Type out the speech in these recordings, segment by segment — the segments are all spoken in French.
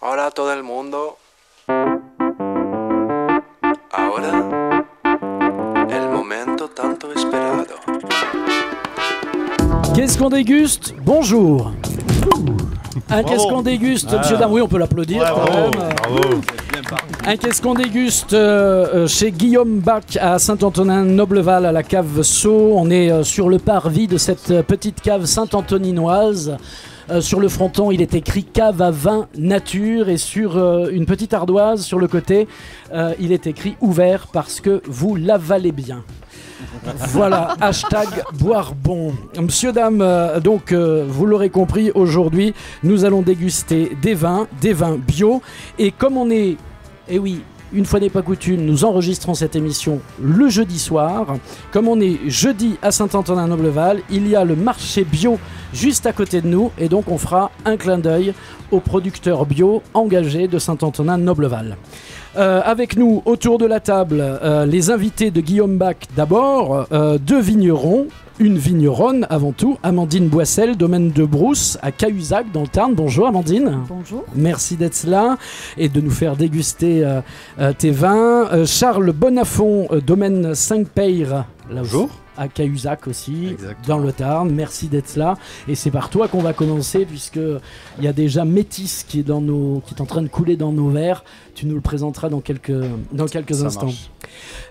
Hola a todo el mundo. Ahora, el momento tanto esperado. Qu'est-ce qu'on déguste? Bonjour. Qu'est-ce qu'on déguste, monsieur Dame? Oui, on peut l'applaudir quand même. Bravo. Qu'est-ce qu'on déguste chez Guillaume Bach à Saint-Antonin-Nobleval à la cave Sceaux. On est sur le parvis de cette petite cave saint-antoninoise. Sur le fronton, il est écrit cave à vin nature, et sur une petite ardoise sur le côté, il est écrit ouvert parce que vous l'avalez bien. Voilà, hashtag boire bon. Monsieur, dame, donc vous l'aurez compris, aujourd'hui nous allons déguster des vins bio. Et comme on est, eh oui, une fois n'est pas coutume, nous enregistrons cette émission le jeudi soir. Comme on est jeudi à Saint-Antonin-Nobleval, il y a le marché bio juste à côté de nous, et donc on fera un clin d'œil aux producteurs bio engagés de Saint-Antonin-Nobleval. Avec nous, autour de la table, les invités de Guillaume Bach d'abord, deux vignerons, une vigneronne avant tout, Amandine Boissel, domaine de Brousse à Cahuzac dans le Tarn. Bonjour Amandine. Bonjour. Merci d'être là et de nous faire déguster tes vins. Charles Bonafont, domaine 5 Peyre. Bonjour. À Cahuzac aussi, Exactement. dans le Tarn. Merci d'être là. Et c'est par toi qu'on va commencer, puisqu'il y a déjà Métis qui est en train de couler dans nos verres. Tu nous le présenteras dans quelques instants.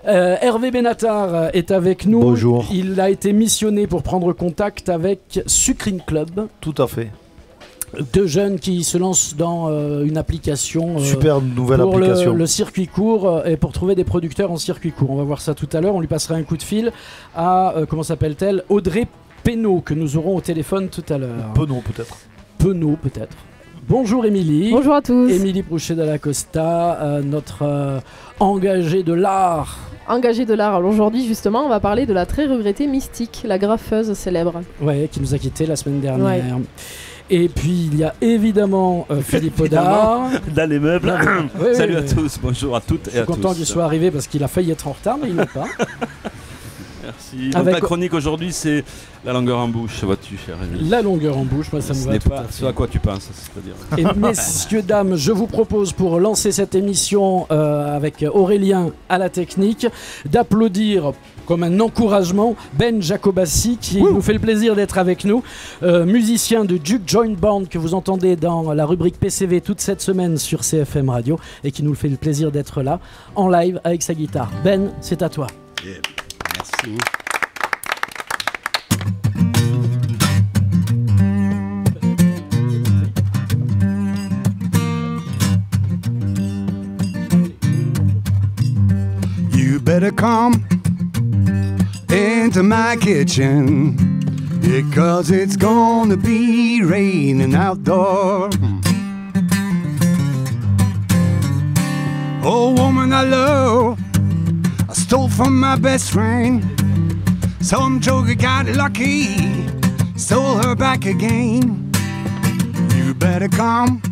Hervé Benatar est avec nous. Bonjour. Il a été missionné pour prendre contact avec Sucrine Club. Tout à fait. Deux jeunes qui se lancent dans une application Super nouvelle pour application. le circuit court et pour trouver des producteurs en circuit court. On va voir ça tout à l'heure. On lui passera un coup de fil à, comment s'appelle-t-elle, Audrey Penaud, que nous aurons au téléphone tout à l'heure. Penaud peut-être. Penaud peut-être. Bonjour Émilie. Bonjour à tous. Émilie Brouchet de la Costa, notre engagée de l'art. Engagée de l'art. Alors aujourd'hui justement on va parler de la très regrettée Mystique, la graffeuse célèbre. Ouais, qui nous a quittés la semaine dernière. Ouais. Et puis il y a évidemment Philippe Audard. Dans les meubles. Oui, Salut oui, à tous, bonjour à toutes Je et à suis tous. content qu'il soit arrivé parce qu'il a failli être en retard, mais il n'est pas. Merci. Donc Avec- la chronique aujourd'hui, c'est la longueur en bouche, vois-tu, cher Émile. La longueur en bouche, moi ça me Ce va n'est tout pas à ce fait. à quoi tu penses, c'est-à-dire. Et messieurs, dames, je vous propose pour lancer cette émission avec Aurélien à la technique, d'applaudir comme un encouragement Ben Jacobassi qui nous fait le plaisir d'être avec nous, musicien de Duke Joint Band que vous entendez dans la rubrique PCV toute cette semaine sur CFM Radio et qui nous fait le plaisir d'être là en live avec sa guitare. Ben, c'est à toi. Merci. You better come into my kitchen because it's gonna be raining outdoor. Oh, woman I love, I stole from my best friend. Some joker got lucky, stole her back again. You better come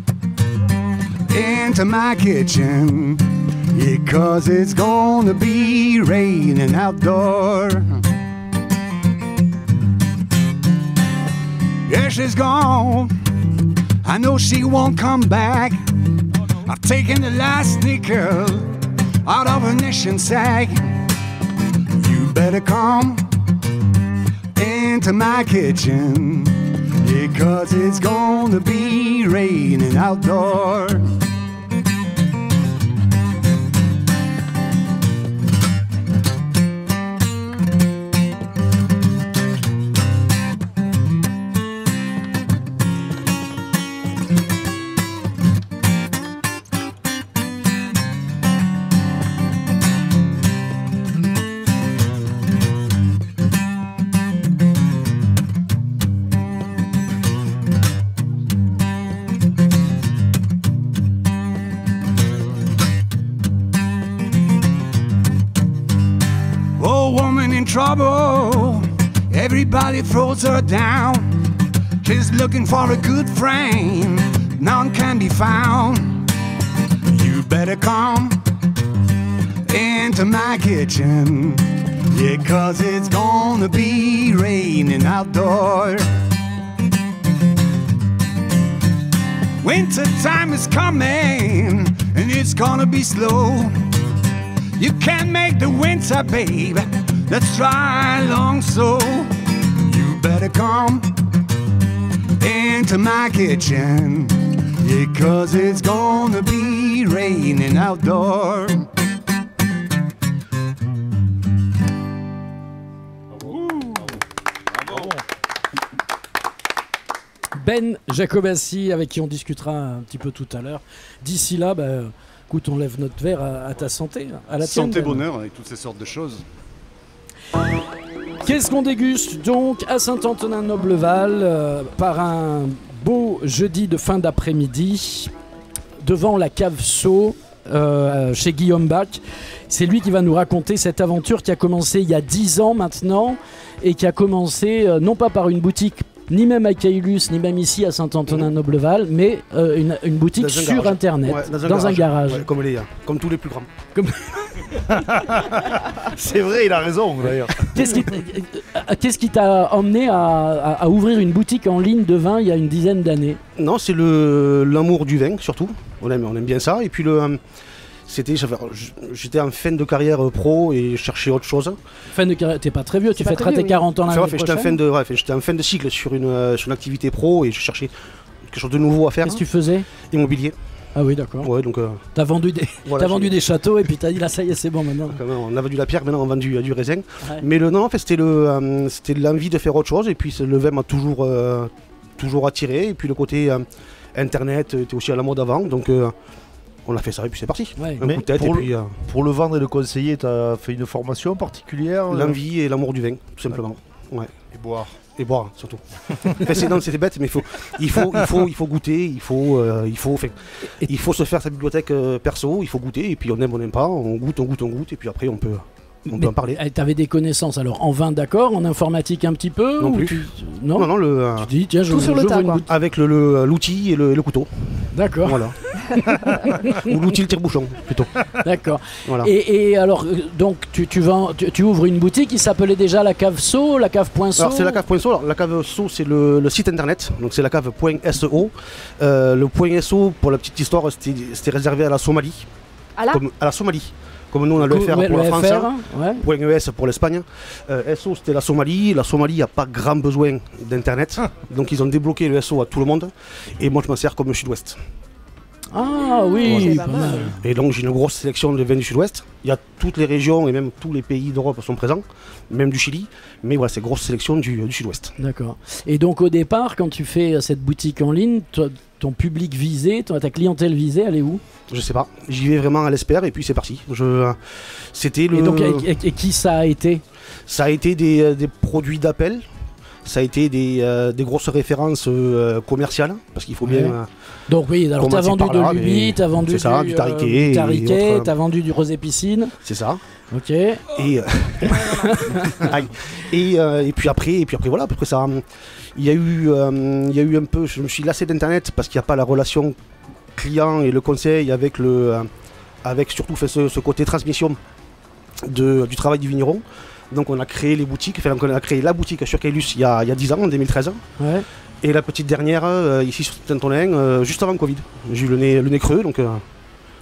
into my kitchen because it's gonna be raining outdoor. Yeah, she's gone. I know she won't come back. I've taken the last nickel out of her nation sack. You better come into my kitchen because it's gonna be raining outdoor. Oh, woman in trouble, everybody throws her down. She's looking for a good friend, none can be found. You better come into my kitchen, yeah, 'cause it's gonna be raining outdoors. Winter time is coming, and it's gonna be slow. You can't make the winter, babe. Let's try long so. You better come into my kitchen, yeah, 'cause it's gonna be raining outdoor. Ben Jacobassi, avec qui on discutera un petit peu tout à l'heure. D'ici là, écoute, on lève notre verre à ta santé, à la tienne. Santé, bonheur, avec toutes ces sortes de choses. Qu'est-ce qu'on déguste donc à Saint-Antonin-Nobleval par un beau jeudi de fin d'après-midi devant la cave Sceaux chez Guillaume Bach. C'est lui qui va nous raconter cette aventure qui a commencé il y a 10 ans maintenant et qui a commencé non pas par une boutique ni même à Caylus, ni même ici à Saint-Antonin-Nobleval, mais une boutique sur Internet, ouais, dans un garage. Ouais, comme tous les plus grands. C'est vrai, il a raison d'ailleurs. Qu'est-ce qui t'a emmené à ouvrir une boutique en ligne de vin il y a une dizaine d'années? Non, c'est l'amour du vin surtout. On aime bien ça. Et puis j'étais en fin de carrière pro et je cherchais autre chose. Fin de carrière, t'es pas très vieux, tu fêteras tes 40 ans l'année prochaine. J'étais en fin de cycle sur une activité pro et je cherchais quelque chose de nouveau à faire. Qu'est-ce que tu faisais? Immobilier. Ah oui, d'accord. Ouais, donc. T'as vendu des châteaux et puis t'as dit là, ça y est, c'est bon maintenant. On a vendu la pierre, maintenant on vend du raisin. Ouais. Mais en fait, c'était l'envie de faire autre chose et puis le vin m'a toujours attiré. Et puis le côté internet était aussi à la mode avant, donc. On a fait ça et puis c'est parti. Ouais. Un coup de tête pour le vendre et le conseiller, tu as fait une formation particulière? L'envie et l'amour du vin, tout simplement. Ouais. Et boire surtout. C'était bête, mais il faut goûter, il faut se faire sa bibliothèque perso, il faut goûter et puis on aime pas, on goûte et puis après on peut en parler. T'avais des connaissances alors en vin, d'accord, en informatique un petit peu? Non plus. Non. Tu dis tiens, tout sur le tas, quoi. Avec l'outil et le couteau. D'accord. Voilà. Ou l'outil, le tire-bouchon plutôt. D'accord. Voilà. Et alors donc tu ouvres une boutique qui s'appelait déjà la cave Sceaux, la cave.so. Alors c'est la cave.so. Alors la cave Sceaux c'est le site internet, donc c'est la cave.so. Le .so pour la petite histoire c'était réservé à la Somalie. À la Somalie. Comme nous on a le FR pour la France, ouais. .es pour l'Espagne. SO c'était la Somalie. La Somalie n'a pas grand besoin d'internet, donc ils ont débloqué le SO à tout le monde. Et moi je m'en sers comme le Sud-Ouest. Ah oui, pas mal. Et donc j'ai une grosse sélection de vins du Sud-Ouest. Il y a toutes les régions et même tous les pays d'Europe sont présents, même du Chili. Mais voilà, c'est une grosse sélection du Sud-Ouest. D'accord. Et donc au départ, quand tu fais cette boutique en ligne, ton public visé, ta clientèle visée, elle est où? Je sais pas. J'y vais vraiment à l'espère et puis c'est parti. C'était le. Et donc et qui ça a été? Ça a été des produits d'appel. Ça a été des grosses références commerciales, parce qu'il faut bien. Donc oui, alors t'as vendu de l'Ubi, t'as vendu du Tariquet, t'as vendu du Rosé Piscine. C'est ça. Ok. Et puis après voilà, après ça, il y a eu un peu, je me suis lassé d'internet parce qu'il n'y a pas la relation client et le conseil avec surtout ce côté transmission du travail du vigneron. Donc on a créé les boutiques, on a créé la boutique sur Caylus il y a 10 ans, en 2013. Ouais. Et la petite dernière, ici sur Saint-Antonin, juste avant le Covid. J'ai eu le nez creux, donc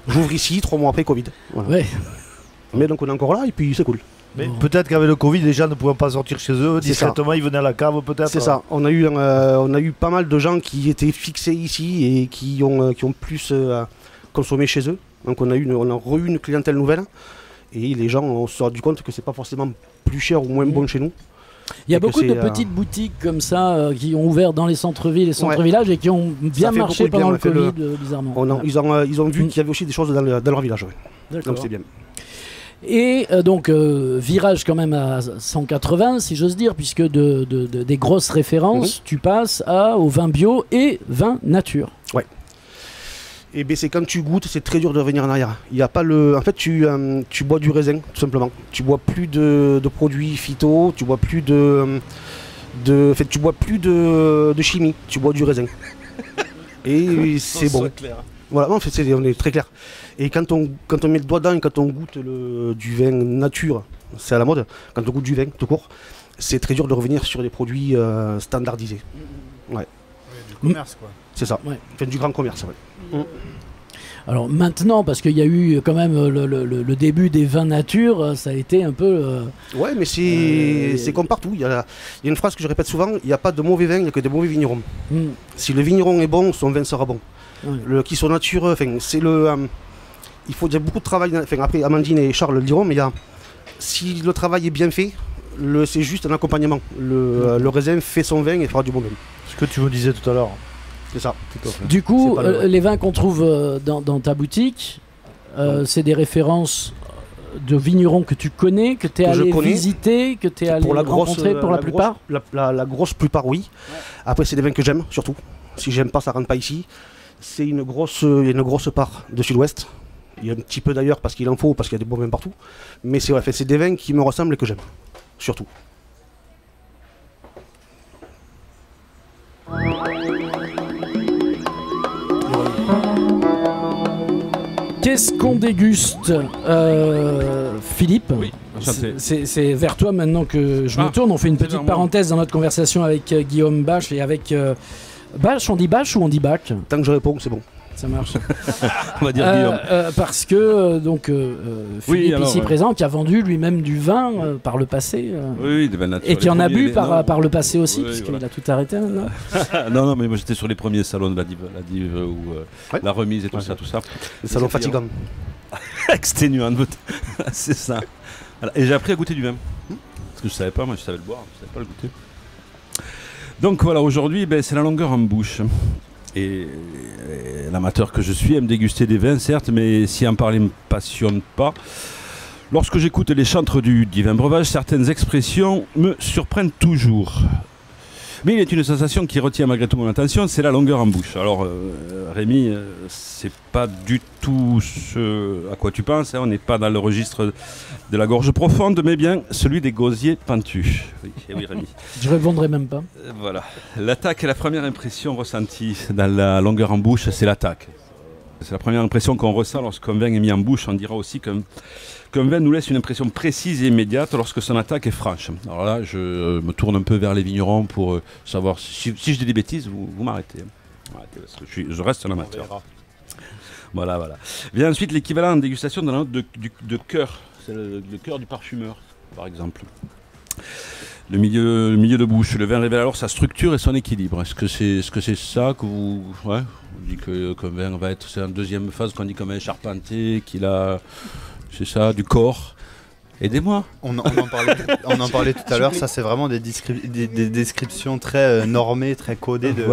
j'ouvre ici 3 mois après Covid. Voilà. Ouais. Mais donc on est encore là et puis c'est cool. Mais peut-être qu'avec le Covid, les gens ne pouvaient pas sortir chez eux, discrètement ils venaient à la cave peut-être. C'est ça, on a eu pas mal de gens qui étaient fixés ici et qui ont plus consommé chez eux. Donc on a eu une clientèle nouvelle. Et les gens ont se rendu compte que c'est pas forcément plus cher ou moins bon chez nous. Il y a beaucoup de petites boutiques comme ça qui ont ouvert dans les centres-villes et centres-villages et qui ont bien marché pendant le Covid, bizarrement. Ils ont vu qu'il y avait aussi des choses dans leur village. Ouais. Donc c'est bien. Et donc virage quand même à 180 si j'ose dire, puisque des grosses références, tu passes au vin bio et vin nature. Ouais. Et bien c'est quand tu goûtes, c'est très dur de revenir en arrière. Il y a pas en fait tu bois du raisin tout simplement. Tu bois plus de produits phyto, tu bois plus tu bois plus de chimie, tu bois du raisin. Et c'est bon. Voilà, en fait on est très clair. Et quand on met le doigt dedans et quand on goûte du vin nature, c'est à la mode, quand on goûte du vin tout court, c'est très dur de revenir sur des produits standardisés. Ouais. Du commerce quoi. C'est ça. Ouais. Enfin, du grand commerce. Ouais. Alors maintenant, parce qu'il y a eu quand même le début des vins nature, ça a été un peu... Ouais, mais c'est comme partout. Il y a une phrase que je répète souvent, il n'y a pas de mauvais vin, il n'y a que des mauvais vignerons. Si le vigneron est bon, son vin sera bon. Ouais. Qu'il soit nature, c'est le... il faut dire beaucoup de travail. Après, Amandine et Charles le diront, mais si le travail est bien fait, c'est juste un accompagnement. Le raisin fait son vin et fera du bon vin. Ce que tu me disais tout à l'heure. C'est ça. Du coup, C'est pas les vins qu'on trouve dans ta boutique, c'est des références de vignerons que tu connais, que tu es allé visiter, que tu es allé rencontrer pour la plupart. La grosse plupart, oui. Ouais. Après, c'est des vins que j'aime, surtout. Si j'aime pas, ça rentre pas ici. Il y a une grosse part de Sud-Ouest. Il y a un petit peu d'ailleurs parce qu'il en faut, parce qu'il y a des bons vins partout. Mais c'est des vins qui me ressemblent et que j'aime, surtout. Qu'est-ce qu'on déguste, Philippe? Oui, enchanté. C'est vers toi maintenant que je me tourne. On fait une petite parenthèse dans notre conversation avec Guillaume Bache et avec Bache. On dit Bache ou on dit Bac? Tant que je réponds, c'est bon. Ça marche. On va dire Guillaume. Parce que Philippe ici présent, qui a vendu lui-même du vin par le passé. Oui, des vins naturels. Et qui en a bu par le passé aussi, puisqu'il a tout arrêté maintenant. non, mais moi j'étais sur les premiers salons de la Dive ou la remise et tout ça. Les salons fatigants. Exténuant, c'est ça. Voilà. Et j'ai appris à goûter du vin. Parce que je savais pas, moi je savais le boire, je savais pas le goûter. Donc voilà, aujourd'hui, c'est la longueur en bouche. Et l'amateur que je suis aime déguster des vins, certes, mais si en parler ne me passionne pas. Lorsque j'écoute les chantres du divin breuvage, certaines expressions me surprennent toujours. Mais il y a une sensation qui retient malgré tout mon attention, c'est la longueur en bouche. Alors Rémi, c'est pas du tout ce à quoi tu penses, hein. On n'est pas dans le registre de la gorge profonde, mais bien celui des gosiers pentus. Oui, Rémi. Je répondrai même pas. Voilà. L'attaque est la première impression ressentie dans la longueur en bouche, c'est l'attaque. C'est la première impression qu'on ressent lorsqu'un vin est mis en bouche. On dira aussi qu'un vin nous laisse une impression précise et immédiate lorsque son attaque est franche. Alors là, je me tourne un peu vers les vignerons pour savoir si je dis des bêtises, vous m'arrêtez. Parce que je reste un amateur. Voilà. Vient ensuite l'équivalent en dégustation de la note de cœur. C'est le cœur du parfumeur, par exemple. Le milieu de bouche. Le vin révèle alors sa structure et son équilibre. Est-ce que c'est ça que vous... Ouais, on dit qu'un vin va être... C'est en deuxième phase qu'on dit comme un charpentier, qu'il a... C'est ça, du corps. Aidez-moi. On en parlait tout à l'heure, ça c'est vraiment des descriptions très normées, très codées de,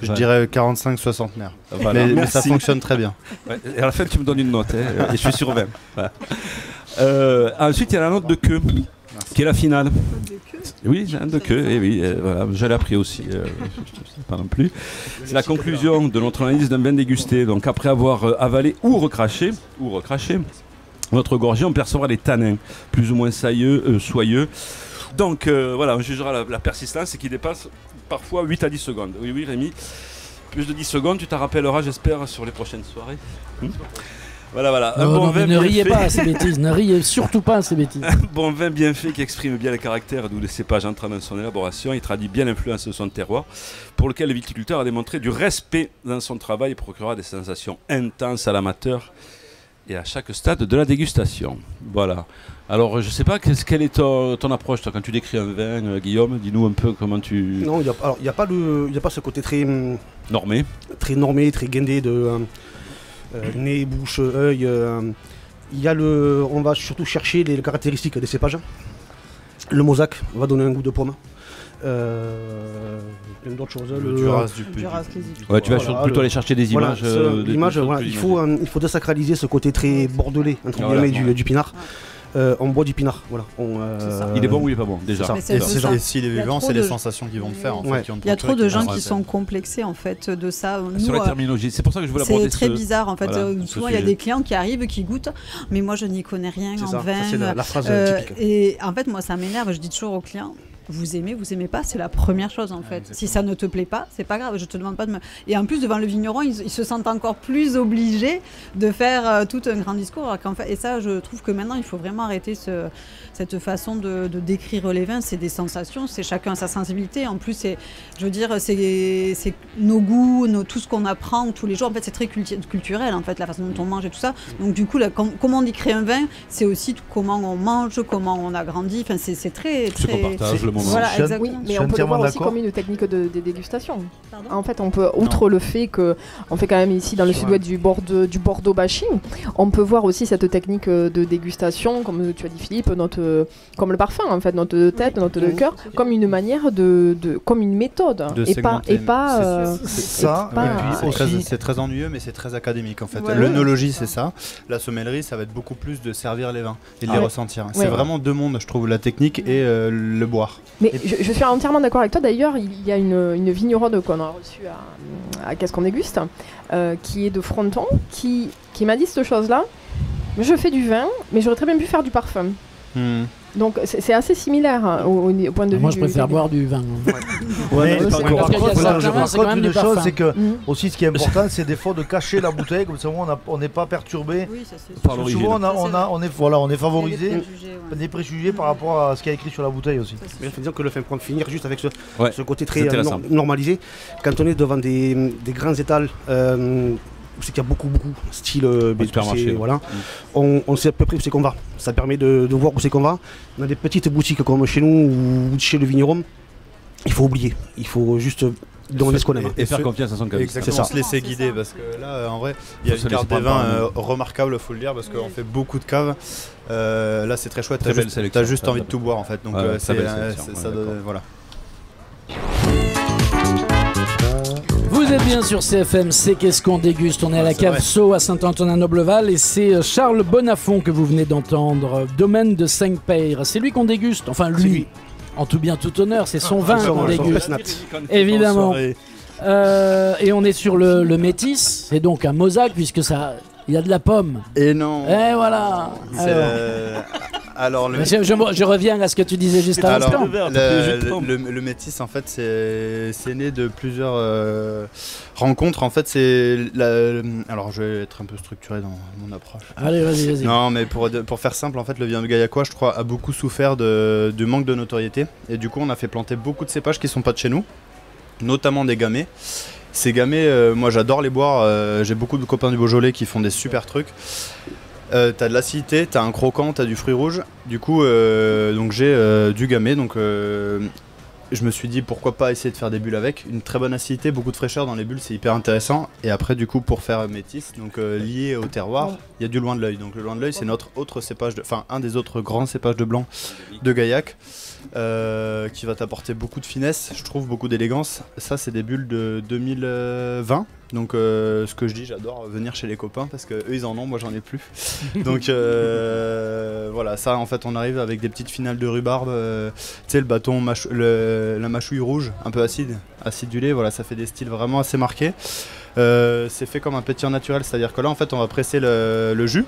je dirais 45-60 nerfs. Voilà. Mais ça fonctionne très bien. Ouais, et à la fin tu me donnes une note, hein, et je suis sur 20. Voilà. Ensuite il y a la note de queue, qui est la finale. Oui, j'ai un de queue, et oui, voilà, je l'ai appris aussi, pas non plus. C'est la conclusion de notre analyse d'un vin dégusté. Donc après avoir avalé ou recraché, notre gorgée, on percevra des tanins, plus ou moins soyeux. Donc voilà, on jugera la persistance qui dépasse parfois 8 à 10 secondes. Oui, Rémi, plus de 10 secondes, tu t'en rappelleras, j'espère, sur les prochaines soirées. Voilà. Ne riez pas à ces bêtises, ne riez surtout pas à ces bêtises. Un bon vin bien fait qui exprime bien le caractère d'où les cépages entrant dans son élaboration. Il traduit bien l'influence de son terroir, pour lequel le viticulteur a démontré du respect dans son travail et procurera des sensations intenses à l'amateur et à chaque stade de la dégustation. Voilà. Alors, je ne sais pas, quelle est ton approche, toi, quand tu décris un vin, Guillaume? Dis-nous un peu comment tu... Non, il n'y a pas ce côté très... normé. Très normé, très guindé de nez, bouche, œil. On va surtout chercher les caractéristiques des cépages. Le mosaque va donner un goût de pomme. Plein d'autres choses. Le Duras du Ouais, tu vas plutôt aller chercher des images. Il faut désacraliser ce côté très bordelais entre guillemets du pinard. On boit du pinard, voilà. Il est bon ou il est pas bon déjà. Et s'il est vivant, c'est les sensations qui vont le faire. Il y a trop de gens qui sont complexés en fait de ça. Sur la terminologie, c'est pour ça que je veux l'aborder. C'est très bizarre en fait. Souvent il y a des clients qui arrivent, qui goûtent, mais moi je n'y connais rien en vin. C'est la phrase typique. Et en fait moi ça m'énerve. Je dis toujours aux clients, vous aimez pas, c'est la première chose en fait. Si ça ne te plaît pas, c'est pas grave, je te demande pas de me... Et en plus, devant le vigneron, ils se sentent encore plus obligés de faire tout un grand discours. Alors qu'en fait, et ça, je trouve que maintenant, il faut vraiment arrêter cette façon de décrire les vins. C'est des sensations, c'est chacun sa sensibilité. En plus, c'est nos goûts, tout ce qu'on apprend tous les jours. En fait, c'est très culturel, en fait, la façon dont on mange et tout ça. Donc du coup, comment on décrit un vin, c'est aussi comment on mange, comment on a grandi. Enfin, c'est très... Ce qu'on partage, le moment. Voilà, exactement. Oui, mais on peut le voir aussi comme une technique de dégustation. En fait, on peut, outre le fait qu'on fait quand même ici dans le sud-ouest du Bordeaux bashing, on peut voir aussi cette technique de dégustation, comme tu as dit Philippe, comme le parfum en fait, notre tête, notre cœur, comme une manière comme une méthode, c'est très ennuyeux, mais c'est très académique en fait. L'œnologie, c'est ça. La sommellerie, ça va être beaucoup plus de servir les vins et de les ressentir. C'est vraiment deux mondes, je trouve, la technique et le boire. Mais je suis entièrement d'accord avec toi. D'ailleurs, il y a une vigneronne qu'on a reçue à Qu'est-ce qu'on déguste, qui est de Fronton, qui m'a dit cette chose-là. Je fais du vin, mais j'aurais très bien pu faire du parfum. Donc c'est assez similaire au point de vue. Moi, je préfère boire du vin. Une chose, c'est que aussi ce qui est important, c'est des fois de cacher la bouteille, comme ça on n'est pas perturbé. Oui, ça, c'est souvent on est favorisé, des préjugés par rapport à ce qui est écrit sur la bouteille aussi. Mais disons que le vin prend finir juste avec ce côté très normalisé. Quand on est devant des grands étals. C'est qu'il y a beaucoup style supermarché. Voilà. On sait à peu près où c'est qu'on va. Ça permet de voir où c'est qu'on va. On a des petites boutiques comme chez nous ou chez le vigneron. Il faut oublier. Il faut juste donner ce qu'on aime. Et faire confiance à son caviste. Exactement, se laisser guider parce que là, en vrai, il y a une carte des vins remarquable, il faut le dire, parce qu'on fait beaucoup de caves. Là, c'est très chouette. T'as juste envie de tout boire en fait. Donc voilà. Vous êtes bien sur CFM, c'est Qu'est-ce qu'on déguste. On est à la cave Sceaux à Saint-Antonin-Nobleval et c'est Charles Bonnafont que vous venez d'entendre, domaine de Saint-Peyre. C'est lui qu'on déguste, enfin lui, en tout bien tout honneur, c'est son vin qu'on déguste, évidemment. Et on est sur le Métis, c'est donc un Mosaque puisque il y a de la pomme. Et non. Et voilà. Alors, je reviens à ce que tu disais juste à l'instant. Le Métis, en fait, c'est né de plusieurs rencontres. En fait, alors, je vais être un peu structuré dans mon approche. Allez, vas-y. Non, mais pour faire simple, en fait, le vignoble gaillacois, je crois, a beaucoup souffert du manque de notoriété. Et du coup, on a fait planter beaucoup de cépages qui ne sont pas de chez nous, notamment des gamay. Ces gamay, moi, j'adore les boire. J'ai beaucoup de copains du Beaujolais qui font des super trucs. T'as de l'acidité, t'as un croquant, t'as du fruit rouge. Du coup, donc j'ai du gamay. Donc, je me suis dit pourquoi pas essayer de faire des bulles avec. Une très bonne acidité, beaucoup de fraîcheur dans les bulles, c'est hyper intéressant. Et après, du coup, pour faire Métis, donc lié au terroir, il y a du loin de l'œil. Donc le loin de l'œil, c'est notre autre cépage, un des autres grands cépages de blanc de Gaillac. Qui va t'apporter beaucoup de finesse, je trouve, beaucoup d'élégance. Ça, c'est des bulles de 2020. Donc, ce que je dis, j'adore venir chez les copains parce qu'eux, ils en ont, moi, j'en ai plus. Donc, voilà, ça, en fait, on arrive avec des petites finales de rhubarbe. Tu sais, le bâton, la mâchouille rouge, un peu acidulée. Voilà, ça fait des styles vraiment assez marqués. C'est fait comme un pétillant naturel, c'est-à-dire que là, en fait, on va presser le jus.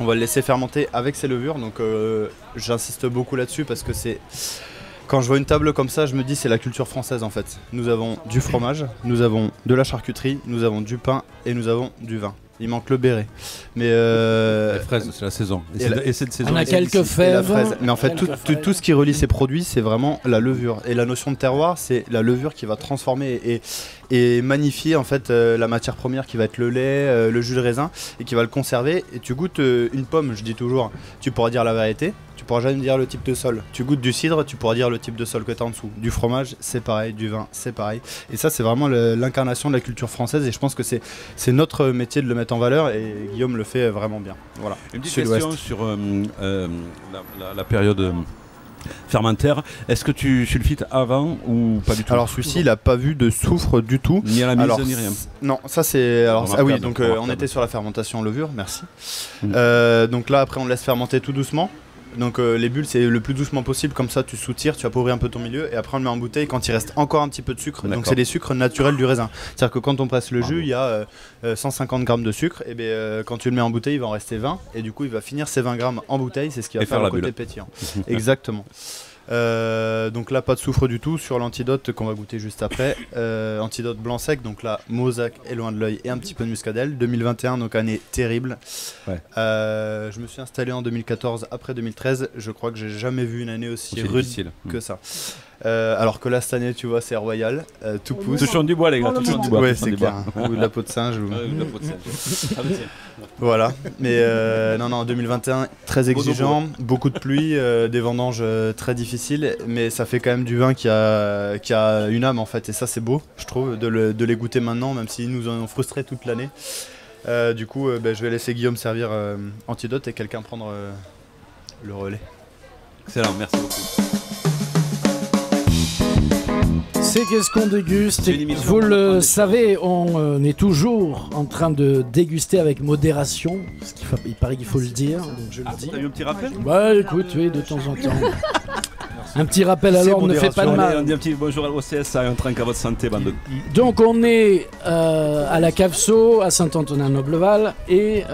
On va le laisser fermenter avec ses levures, donc j'insiste beaucoup là-dessus parce que quand je vois une table comme ça, je me dis c'est la culture française en fait. Nous avons du fromage, nous avons de la charcuterie, nous avons du pain et nous avons du vin. Il manque le béret. Mais les fraises, c'est la saison. Et cette saison, on a quelques fèves. Mais en fait, tout ce qui relie ces produits, c'est vraiment la levure. Et la notion de terroir, c'est la levure qui va transformer et magnifier en fait la matière première qui va être le lait, le jus de raisin et qui va le conserver. Et tu goûtes une pomme, je dis toujours, tu pourras dire la vérité. Tu pourras jamais dire le type de sol. Tu goûtes du cidre, tu pourras dire le type de sol que tu as en dessous. Du fromage, c'est pareil. Du vin, c'est pareil. Et ça, c'est vraiment l'incarnation de la culture française. Et je pense que c'est notre métier de le mettre en valeur. Et Guillaume le fait vraiment bien. Voilà. Une petite question sur la période fermentaire. Est-ce que tu sulfites avant ou pas du tout? Alors celui-ci, il n'a pas vu de soufre du tout. Ni à la mise, ni rien. Non, ça c'est... oui, donc on était sur la fermentation levure, merci. Donc là, après, on laisse fermenter tout doucement. Donc les bulles, c'est le plus doucement possible, comme ça tu soutires, tu appauvris un peu ton milieu et après on le met en bouteille quand il reste encore un petit peu de sucre. Donc c'est les sucres naturels du raisin. C'est-à-dire que quand on presse le jus, il y a 150 grammes de sucre, et bien quand tu le mets en bouteille, il va en rester 20 et du coup il va finir ces 20 grammes en bouteille, c'est ce qui va faire le côté pétillant. Exactement. Donc là, pas de soufre du tout sur l'antidote qu'on va goûter juste après. Antidote blanc sec, donc là, Mozac est loin de l'œil et un petit peu de muscadelle. 2021, donc année terrible. Ouais. Je me suis installé en 2014, après 2013. Je crois que j'ai jamais vu une année aussi rude que ça. Alors que là, cette année, tu vois, c'est royal, tout pousse. Touchons du bois, les gars, touchons du bois. Ouais, c'est clair. Ou de la peau de singe. Ou de la peau de singe. Voilà. Mais non, 2021, très exigeant, beaucoup de pluie, des vendanges très difficiles, mais ça fait quand même du vin qui a une âme en fait, et ça c'est beau, je trouve, de les goûter maintenant, même s'ils nous ont frustrés toute l'année. Du coup, je vais laisser Guillaume servir Antidote et quelqu'un prendre le relais. Excellent, merci beaucoup. C'est qu'est-ce qu'on déguste. Vous le savez, on est toujours en train de déguster avec modération. Il paraît qu'il faut le dire. Donc je le dis. T'as eu un petit rappel ? Bah écoute, oui, de temps en temps. Un petit rappel à l'ordre ne fait pas de mal. On dit un petit bonjour au CSA et un trinque à votre santé, bande de... Donc on est à la Cave Sceaux, à Saint-Antonin-Nobleval, et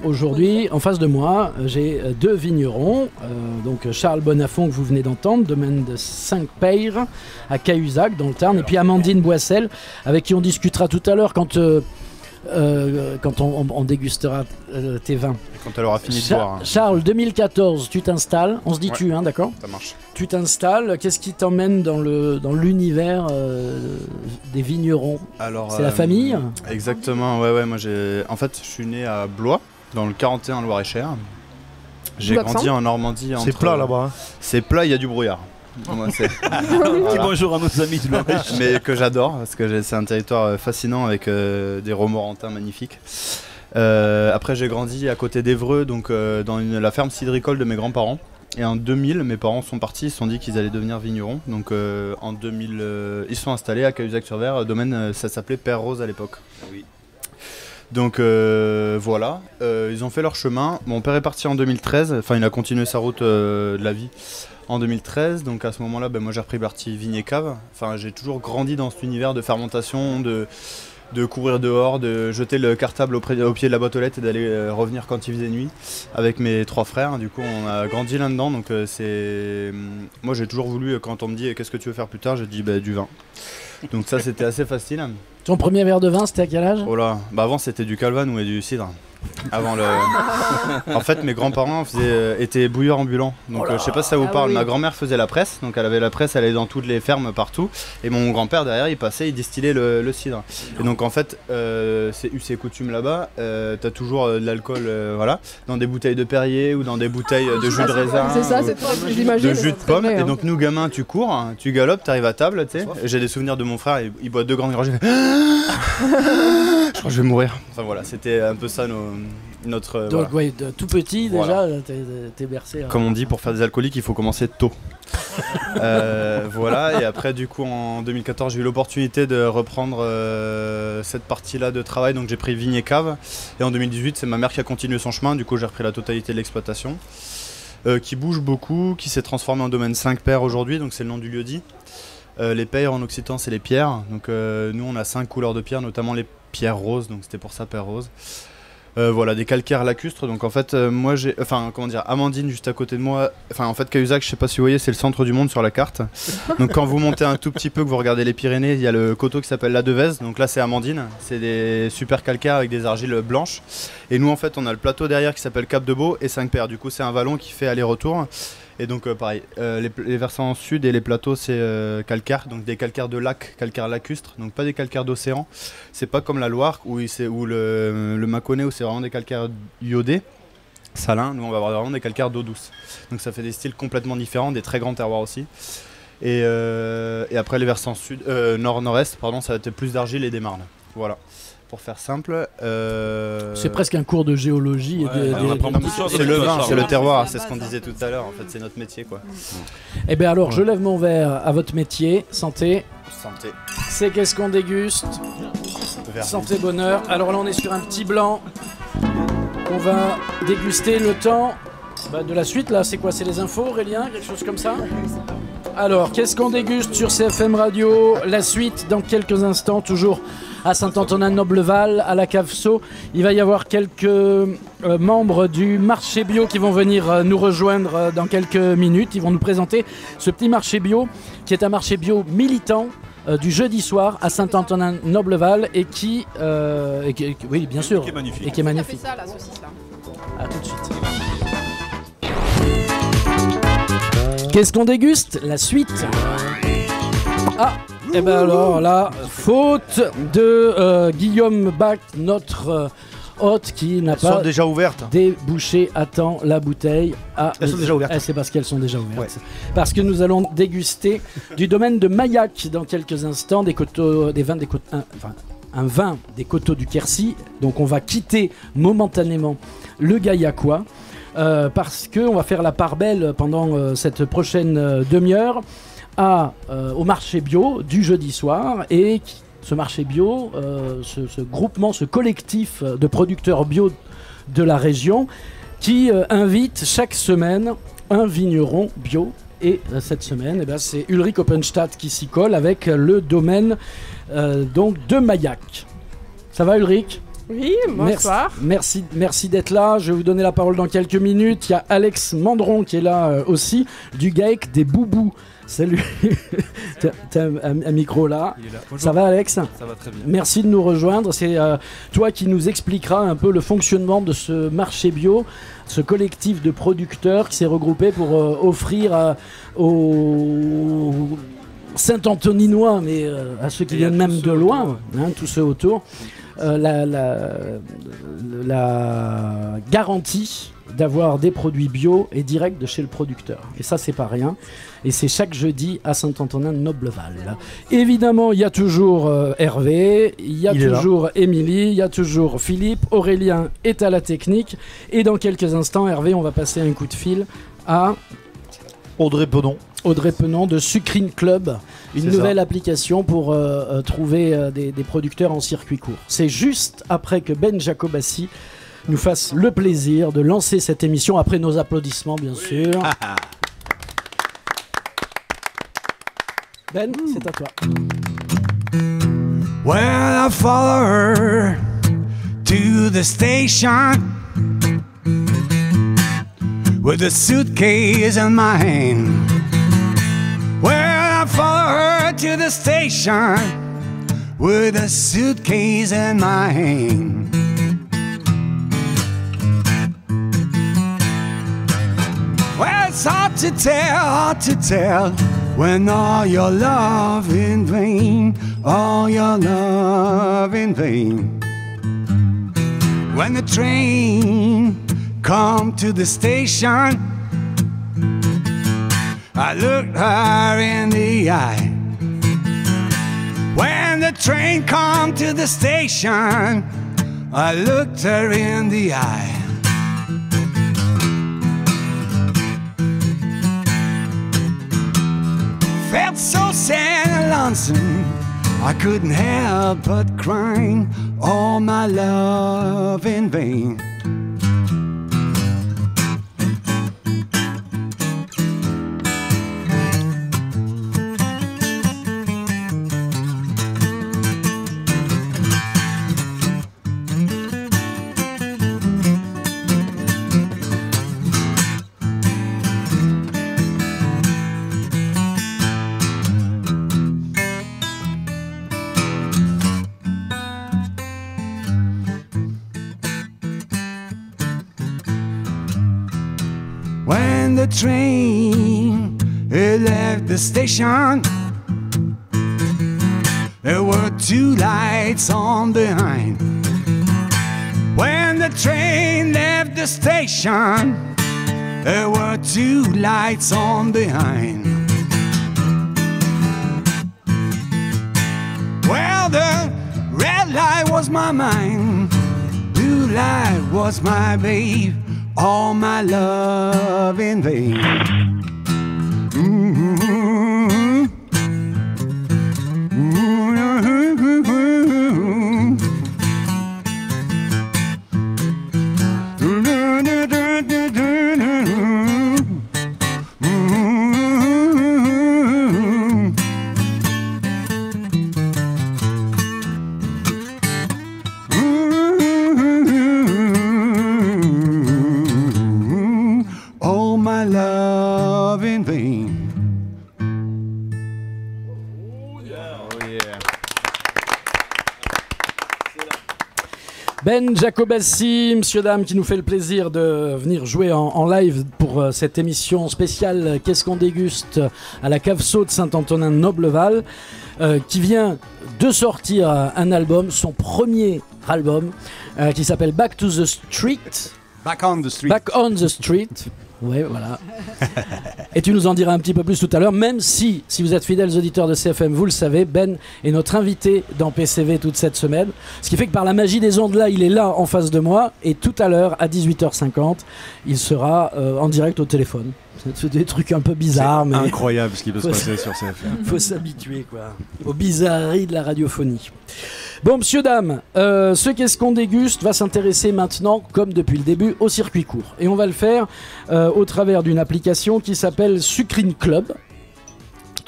aujourd'hui, en face de moi, j'ai deux vignerons. Donc Charles Bonafont, que vous venez d'entendre, domaine de 5 Peyres, à Cahuzac, dans le Tarn, et puis Amandine Boissel, avec qui on discutera tout à l'heure quand on dégustera tes vins. Et quand elle aura fini de boire. Charles, 2014, tu t'installes. On se dit tu, hein, d'accord ? Ça marche. Tu t'installes. Qu'est-ce qui t'emmène dans l'univers des vignerons ? C'est la famille ? Exactement, ouais. Moi, en fait, je suis né à Blois, dans le 41 Loir-et-Cher. J'ai grandi en Normandie. C'est plat là-bas. Hein. C'est plat, il y a du brouillard. Moi, voilà. Bonjour à nos amis du Loir-et-Cher. Mais que j'adore, parce que c'est un territoire fascinant avec des Romorantins magnifiques. Après, j'ai grandi à côté d'Évreux, donc dans la ferme cidricole de mes grands-parents. Et en 2000, mes parents sont partis, ils se sont dit qu'ils allaient devenir vignerons. Donc en 2000, ils sont installés à Cahuzac-sur-Vert, domaine, ça s'appelait Père Rose à l'époque. Oui. Donc voilà, ils ont fait leur chemin. Mon père est parti en 2013, enfin il a continué sa route de la vie en 2013. Donc à ce moment-là, moi j'ai repris partie vigne et cave. Enfin j'ai toujours grandi dans cet univers de fermentation, de courir dehors, de jeter le cartable au pied de la boîte aux lettres et d'aller revenir quand il faisait nuit avec mes 3 frères. Du coup on a grandi là-dedans, donc moi j'ai toujours voulu, quand on me dit qu'est-ce que tu veux faire plus tard, j'ai dit du vin. Donc ça c'était assez facile. Ton premier verre de vin, c'était à quel âge ? Oh là, avant c'était du calvane ou du cidre. En fait, mes grands-parents étaient bouilleurs ambulants. Donc je sais pas si ça vous parle. Oui. Ma grand-mère faisait la presse, donc elle avait la presse, elle allait dans toutes les fermes partout. Et mon grand-père derrière, il passait, il distillait le cidre. Et donc en fait, c'est us et coutume là-bas. T'as toujours de l'alcool, dans des bouteilles de Perrier ou dans des bouteilles de jus de raisin. C'est ça, c'est toi que j'imagine. De jus de pomme. Et donc nous gamins, tu cours, tu galopes, t'arrives à table, tu sais. J'ai des souvenirs de mon frère, il boit 2 grandes gorgées. Je crois que je vais mourir. Enfin voilà, c'était un peu ça notre. Donc ouais, tout petit déjà, t'es bercé. Comme on dit, pour faire des alcooliques, il faut commencer tôt. Voilà, et après du coup en 2014 j'ai eu l'opportunité de reprendre cette partie-là de travail, donc j'ai pris vigne et cave. Et en 2018 c'est ma mère qui a continué son chemin, du coup j'ai repris la totalité de l'exploitation. Qui bouge beaucoup, qui s'est transformé en domaine 5 Peyres aujourd'hui, donc c'est le nom du lieu-dit. Les Peyres en occitan c'est les pierres, donc nous on a 5 couleurs de pierres, notamment les pierres roses, donc c'était pour ça Père Rose. Voilà, des calcaires lacustres, donc en fait moi j'ai, Amandine juste à côté de moi, en fait Cahuzac, je sais pas si vous voyez, c'est le centre du monde sur la carte. Donc quand vous montez un tout petit peu, que vous regardez les Pyrénées, il y a le coteau qui s'appelle la Devèze, donc là c'est Amandine, c'est des super calcaires avec des argiles blanches. Et nous en fait on a le plateau derrière qui s'appelle Cap de Beau et 5 Peyres, du coup c'est un vallon qui fait aller-retour. Et donc pareil, les versants sud et les plateaux c'est calcaire, donc des calcaires de lac, calcaires lacustres, donc pas des calcaires d'océan. C'est pas comme la Loire ou le Mâconnais où c'est vraiment des calcaires iodés, salins. Nous on va avoir vraiment des calcaires d'eau douce. Donc ça fait des styles complètement différents, des très grands terroirs aussi. Et après les versants sud, nord-nord-est, ça va être plus d'argile et des marnes. Voilà. Pour faire simple, c'est presque un cours de géologie. C'est le vin, c'est le terroir, c'est ce qu'on disait tout à l'heure. En fait, c'est notre métier, quoi. Eh bien alors, je lève mon verre à votre métier. Santé. Santé. C'est qu'est-ce qu'on déguste. Santé, bonheur. Alors là, on est sur un petit blanc. On va déguster le temps de la suite. Là, c'est quoi ? C'est les infos, Aurélien ? Quelque chose comme ça ? Alors, qu'est-ce qu'on déguste sur CFM Radio ? La suite dans quelques instants, toujours à Saint-Antonin-Nobleval, à la cave Sceaux. Il va y avoir quelques membres du marché bio qui vont venir nous rejoindre dans quelques minutes. Ils vont nous présenter ce petit marché bio qui est un marché bio militant du jeudi soir à Saint-Antonin-Nobleval et qui, oui bien sûr, qui est magnifique. Et qui est magnifique. Ça, la saucisse là. À tout de suite. Qu'est-ce qu'on déguste? La suite. Ah, et ben alors là, faute de Guillaume Bach, notre hôte qui n'a Elles sont pas déjà ouvertes. débouché à temps la bouteille. Ah, Elles sont déjà ouvertes. c'est parce qu'elles sont déjà ouvertes. Ouais. Parce que nous allons déguster du domaine de Maillac dans quelques instants, un vin des coteaux du Quercy. Donc on va quitter momentanément le Gaillacois. Parce qu'on va faire la part belle pendant cette prochaine demi-heure au marché bio du jeudi soir. Et ce marché bio, ce groupement, ce collectif de producteurs bio de la région qui invite chaque semaine un vigneron bio. Et cette semaine, c'est Ulrich Oppenstadt qui s'y colle avec le domaine donc de Maillac. Ça va Ulrich ? Oui, bonsoir. Merci d'être là. Je vais vous donner la parole dans quelques minutes. Il y a Alex Mandron qui est là aussi, du GAEC des Boubous. Salut. T'as un micro là. Ça va Alex ? Ça va très bien. Merci de nous rejoindre. C'est toi qui nous expliquera un peu le fonctionnement de ce marché bio, ce collectif de producteurs qui s'est regroupé pour offrir aux Saint-Antoninois, mais à ceux qui viennent même de loin, tous ceux autour, la garantie d'avoir des produits bio et directs de chez le producteur. Et ça, c'est pas rien. Et c'est chaque jeudi à Saint-Antonin-Nobleval. Évidemment, il y a toujours Hervé, il y a toujours Émilie, il y a toujours Philippe, Aurélien est à la technique. Et dans quelques instants, Hervé, on va passer un coup de fil à Audrey Penon. Audrey Penon de Sucrine Club, une nouvelle application pour trouver des producteurs en circuit court. C'est juste après que Ben Jacobassi nous fasse le plaisir de lancer cette émission, après nos applaudissements bien sûr. Ben, c'est à toi. Well, I follow her to the station with a suitcase in my hand. Well, I follow her to the station with a suitcase in my hand. Well, it's hard to tell when all your love in vain, all your love in vain. When the train come to the station, I looked her in the eye. When the train come to the station, I looked her in the eye. Felt so sad and lonesome, I couldn't help but crying, all my love in vain. When the train it left the station, there were two lights on behind. When the train left the station, there were two lights on behind. Well, the red light was my mind, blue light was my babe, all my love in vain. Ben Jacobassi, monsieur, dame, qui nous fait le plaisir de venir jouer en live pour cette émission spéciale Qu'est-ce qu'on déguste à la Cave Sau de Saint-Antonin-Nobleval, qui vient de sortir un album, son premier album, qui s'appelle Back to the Street. Back on the Street. Back on the Street. Ouais, voilà. Et tu nous en diras un petit peu plus tout à l'heure, même si vous êtes fidèles auditeurs de CFM, vous le savez, Ben est notre invité dans PCV toute cette semaine. Ce qui fait que par la magie des ondes, là, il est là en face de moi. Et tout à l'heure, à 18h50, il sera en direct au téléphone. C'est des trucs un peu bizarres. C'est mais incroyable ce qui peut se passer sur CFM. Faut s'habituer, quoi, aux bizarreries de la radiophonie. Bon, monsieur, dame, ce Qu'est-ce qu'on déguste va s'intéresser maintenant, comme depuis le début, au circuit court. Et on va le faire au travers d'une application qui s'appelle Sucrine Club.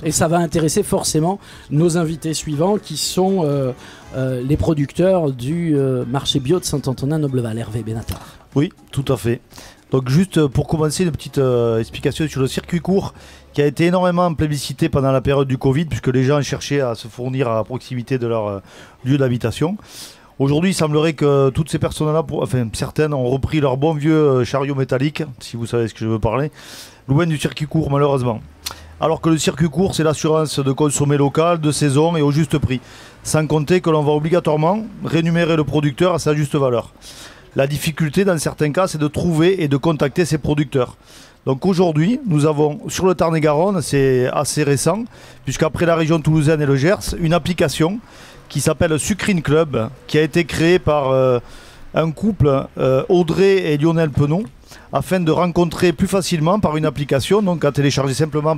Et ça va intéresser forcément nos invités suivants, qui sont les producteurs du marché bio de Saint-Antonin-Nobleval. Hervé Benatar. Oui, tout à fait. Donc juste pour commencer, une petite explication sur le circuit court qui a été énormément plébiscité pendant la période du Covid, puisque les gens cherchaient à se fournir à proximité de leur lieu d'habitation. Aujourd'hui, il semblerait que toutes ces personnes-là, enfin certaines, ont repris leur bon vieux chariot métallique, si vous savez ce que je veux parler, loin du circuit court malheureusement. Alors que le circuit court, c'est l'assurance de consommer local, de saison et au juste prix. Sans compter que l'on va obligatoirement rémunérer le producteur à sa juste valeur. La difficulté dans certains cas, c'est de trouver et de contacter ces producteurs. Donc aujourd'hui, nous avons sur le Tarn-et-Garonne, c'est assez récent, puisqu'après la région toulousaine et le Gers, une application qui s'appelle Sucrine Club, qui a été créée par un couple, Audrey et Lionel Penon, afin de rencontrer plus facilement par une application, donc à télécharger simplement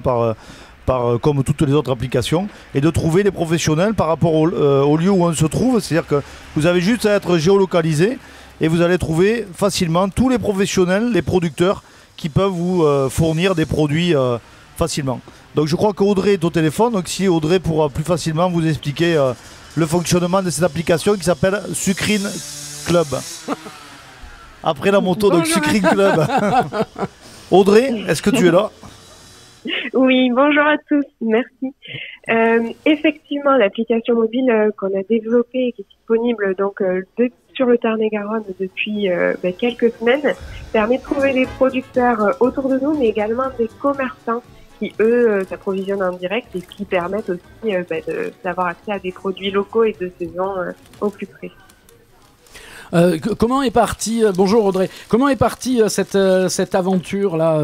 comme toutes les autres applications, et de trouver les professionnels par rapport au lieu où on se trouve. C'est-à-dire que vous avez juste à être géolocalisé et vous allez trouver facilement tous les professionnels, les producteurs qui peuvent vous fournir des produits facilement. Donc je crois qu'Audrey est au téléphone, donc si Audrey pourra plus facilement vous expliquer le fonctionnement de cette application qui s'appelle Sucrine Club. Après la moto, donc Sucrine Club. Audrey, est-ce que tu es là? Oui, bonjour à tous, merci. Effectivement, l'application mobile qu'on a développée et qui est disponible donc sur le Tarn-et-Garonne depuis quelques semaines permet de trouver des producteurs autour de nous, mais également des commerçants qui, eux, s'approvisionnent en direct et qui permettent aussi d'avoir accès à des produits locaux et de saison au plus près. Comment est partie, bonjour Audrey, comment est partie cette aventure là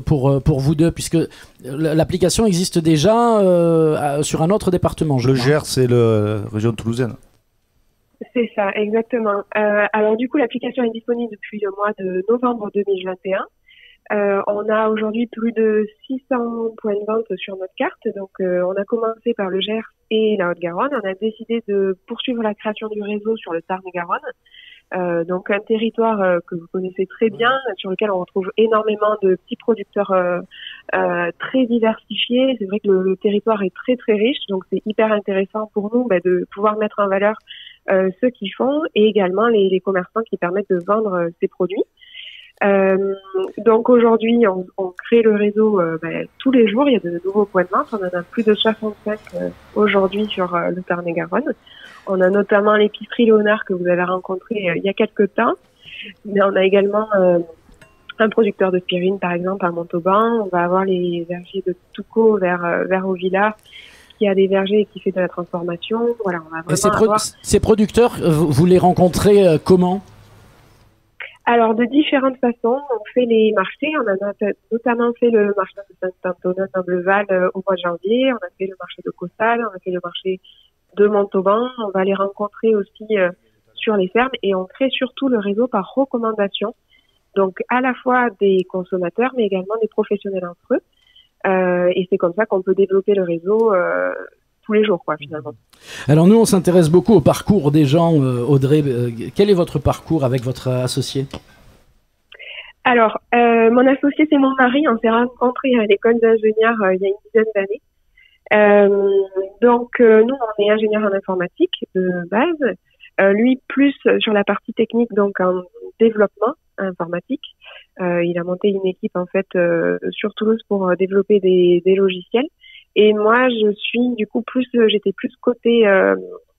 pour vous deux, puisque l'application existe déjà sur un autre département, le Gers, c'est la région toulousaine. C'est ça, exactement. Alors du coup, l'application est disponible depuis le mois de novembre 2021. On a aujourd'hui plus de 600 points de vente sur notre carte. Donc on a commencé par le Gers et la Haute-Garonne. On a décidé de poursuivre la création du réseau sur le Tarn-et-Garonne. Donc un territoire que vous connaissez très bien, sur lequel on retrouve énormément de petits producteurs très diversifiés. C'est vrai que le territoire est très très riche, donc c'est hyper intéressant pour nous de pouvoir mettre en valeur ceux qui font et également les commerçants qui permettent de vendre ces produits. Donc aujourd'hui, on crée le réseau tous les jours. Il y a de nouveaux points de vente. On en a plus de 65 aujourd'hui sur le Tarn-et-Garonne. On a notamment l'épicerie Léonard que vous avez rencontré il y a quelques temps. Mais on a également un producteur de spirine, par exemple, à Montauban. On va avoir les vergers de Toucault vers Auvillard, qui a des vergers et qui fait de la transformation. Voilà, on va vraiment ces producteurs, vous les rencontrez comment? Alors, de différentes façons. On fait les marchés. On a notamment fait le marché de Saint-Antonin-Nobleval au mois de janvier. On a fait le marché de Costal. On a fait le marché de Montauban. On va les rencontrer aussi sur les fermes. Et on crée surtout le réseau par recommandation. Donc, à la fois des consommateurs, mais également des professionnels entre eux. Et c'est comme ça qu'on peut développer le réseau tous les jours, quoi, finalement. Alors nous, on s'intéresse beaucoup au parcours des gens. Audrey, quel est votre parcours avec votre associé? Alors, mon associé, c'est mon mari. On s'est rencontrés à l'école d'ingénieurs il y a une dizaine d'années. Donc, nous, on est ingénieur en informatique de base. Lui, plus sur la partie technique, donc en développement informatique. Il a monté une équipe, en fait, sur Toulouse pour développer des logiciels. Et moi, je suis du coup j'étais plus côté,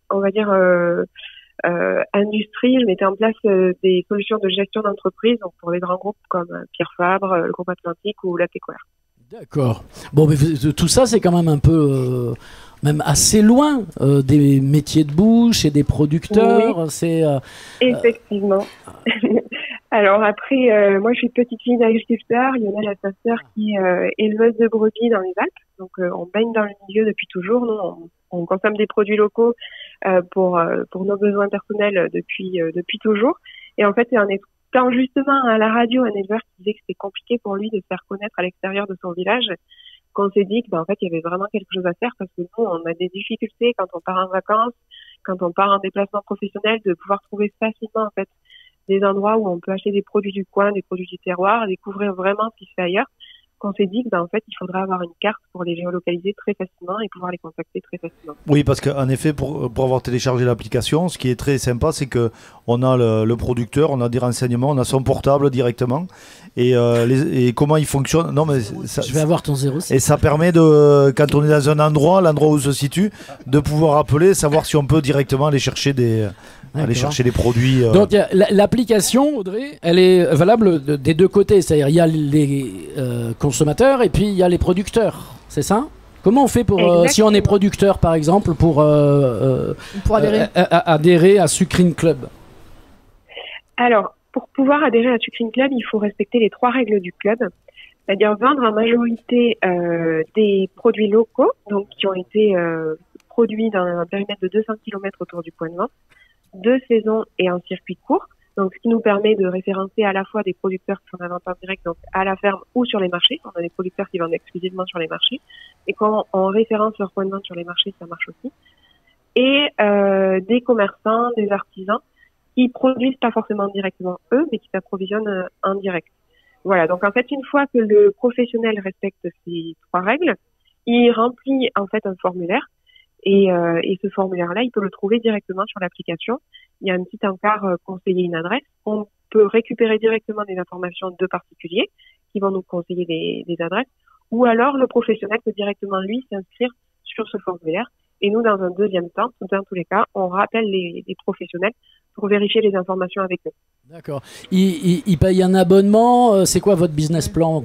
on va dire, industrie, je mettais en place des solutions de gestion d'entreprise, donc pour les grands groupes comme Pierre Fabre, le groupe Atlantique ou la Techware. D'accord. Bon, mais tout ça, c'est quand même un peu, même assez loin des métiers de bouche et des producteurs. Oui. C'est effectivement. Alors après, moi je suis petite fille d'agriculteur, Lionel a sa sœur qui est éleveuse de brebis dans les Alpes, donc on baigne dans le milieu depuis toujours. Nous, on consomme des produits locaux pour nos besoins personnels depuis toujours. Et en fait, c'est en écoutant justement à la radio un éleveur qui disait que c'était compliqué pour lui de se faire connaître à l'extérieur de son village, qu'on s'est dit que en fait il y avait vraiment quelque chose à faire, parce que nous on a des difficultés quand on part en vacances, quand on part en déplacement professionnel, de pouvoir trouver facilement en fait des endroits où on peut acheter des produits du coin, des produits du terroir, découvrir vraiment ce qui se fait ailleurs. Qu'on s'est dit que en fait il faudrait avoir une carte pour les géolocaliser très facilement et pouvoir les contacter très facilement. Oui, parce qu'en effet, pour avoir téléchargé l'application, ce qui est très sympa, c'est que on a le producteur, on a des renseignements, on a son portable directement, et comment il fonctionne. Non, mais je vais avoir ton 06. Et ça permet de, quand on est dans un endroit, l'endroit où se situe, de pouvoir appeler, savoir si on peut directement aller chercher des produits. Donc l'application, Audrey, elle est valable des deux côtés, c'est-à-dire il y a les consommateurs et puis il y a les producteurs, c'est ça? Comment on fait pour si on est producteur par exemple pour adhérer à Sucrine Club? Alors pour pouvoir adhérer à Sucrine Club, il faut respecter les 3 règles du club, c'est-à-dire vendre en majorité des produits locaux, donc qui ont été produits dans un périmètre de 200 km autour du point de vente, de saison et en circuit court. Donc, ce qui nous permet de référencer à la fois des producteurs qui font la vente en direct, donc à la ferme ou sur les marchés. On a des producteurs qui vendent exclusivement sur les marchés. Et quand on référence leur point de vente sur les marchés, ça marche aussi. Et des commerçants, des artisans qui produisent pas forcément directement eux, mais qui s'approvisionnent en direct. Voilà. Donc, en fait, une fois que le professionnel respecte ces 3 règles, il remplit en fait un formulaire. Et ce formulaire-là, il peut le trouver directement sur l'application. Il y a un petit encart conseiller une adresse. On peut récupérer directement des informations de particuliers qui vont nous conseiller des adresses. Ou alors, le professionnel peut directement, lui, s'inscrire sur ce formulaire. Et nous, dans un deuxième temps, dans tous les cas, on rappelle les professionnels pour vérifier les informations avec eux. D'accord. Ils payent un abonnement. C'est quoi votre business plan ?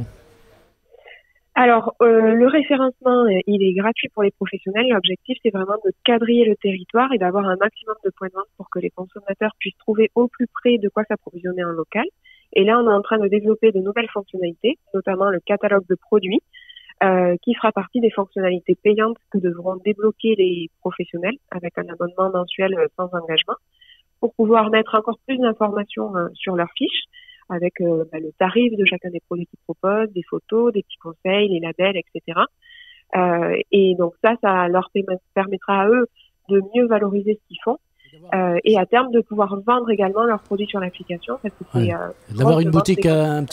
Alors, le référencement, il est gratuit pour les professionnels. L'objectif, c'est vraiment de quadriller le territoire et d'avoir un maximum de points de vente pour que les consommateurs puissent trouver au plus près de quoi s'approvisionner en local. Et là, on est en train de développer de nouvelles fonctionnalités, notamment le catalogue de produits, qui fera partie des fonctionnalités payantes que devront débloquer les professionnels avec un abonnement mensuel sans engagement, pour pouvoir mettre encore plus d'informations sur leur fiche, avec le tarif de chacun des produits qu'ils proposent, des photos, des petits conseils, les labels, etc. Et donc ça leur permettra à eux de mieux valoriser ce qu'ils font et à terme de pouvoir vendre également leurs produits sur l'application, parce que c'est d'avoir une boutique, une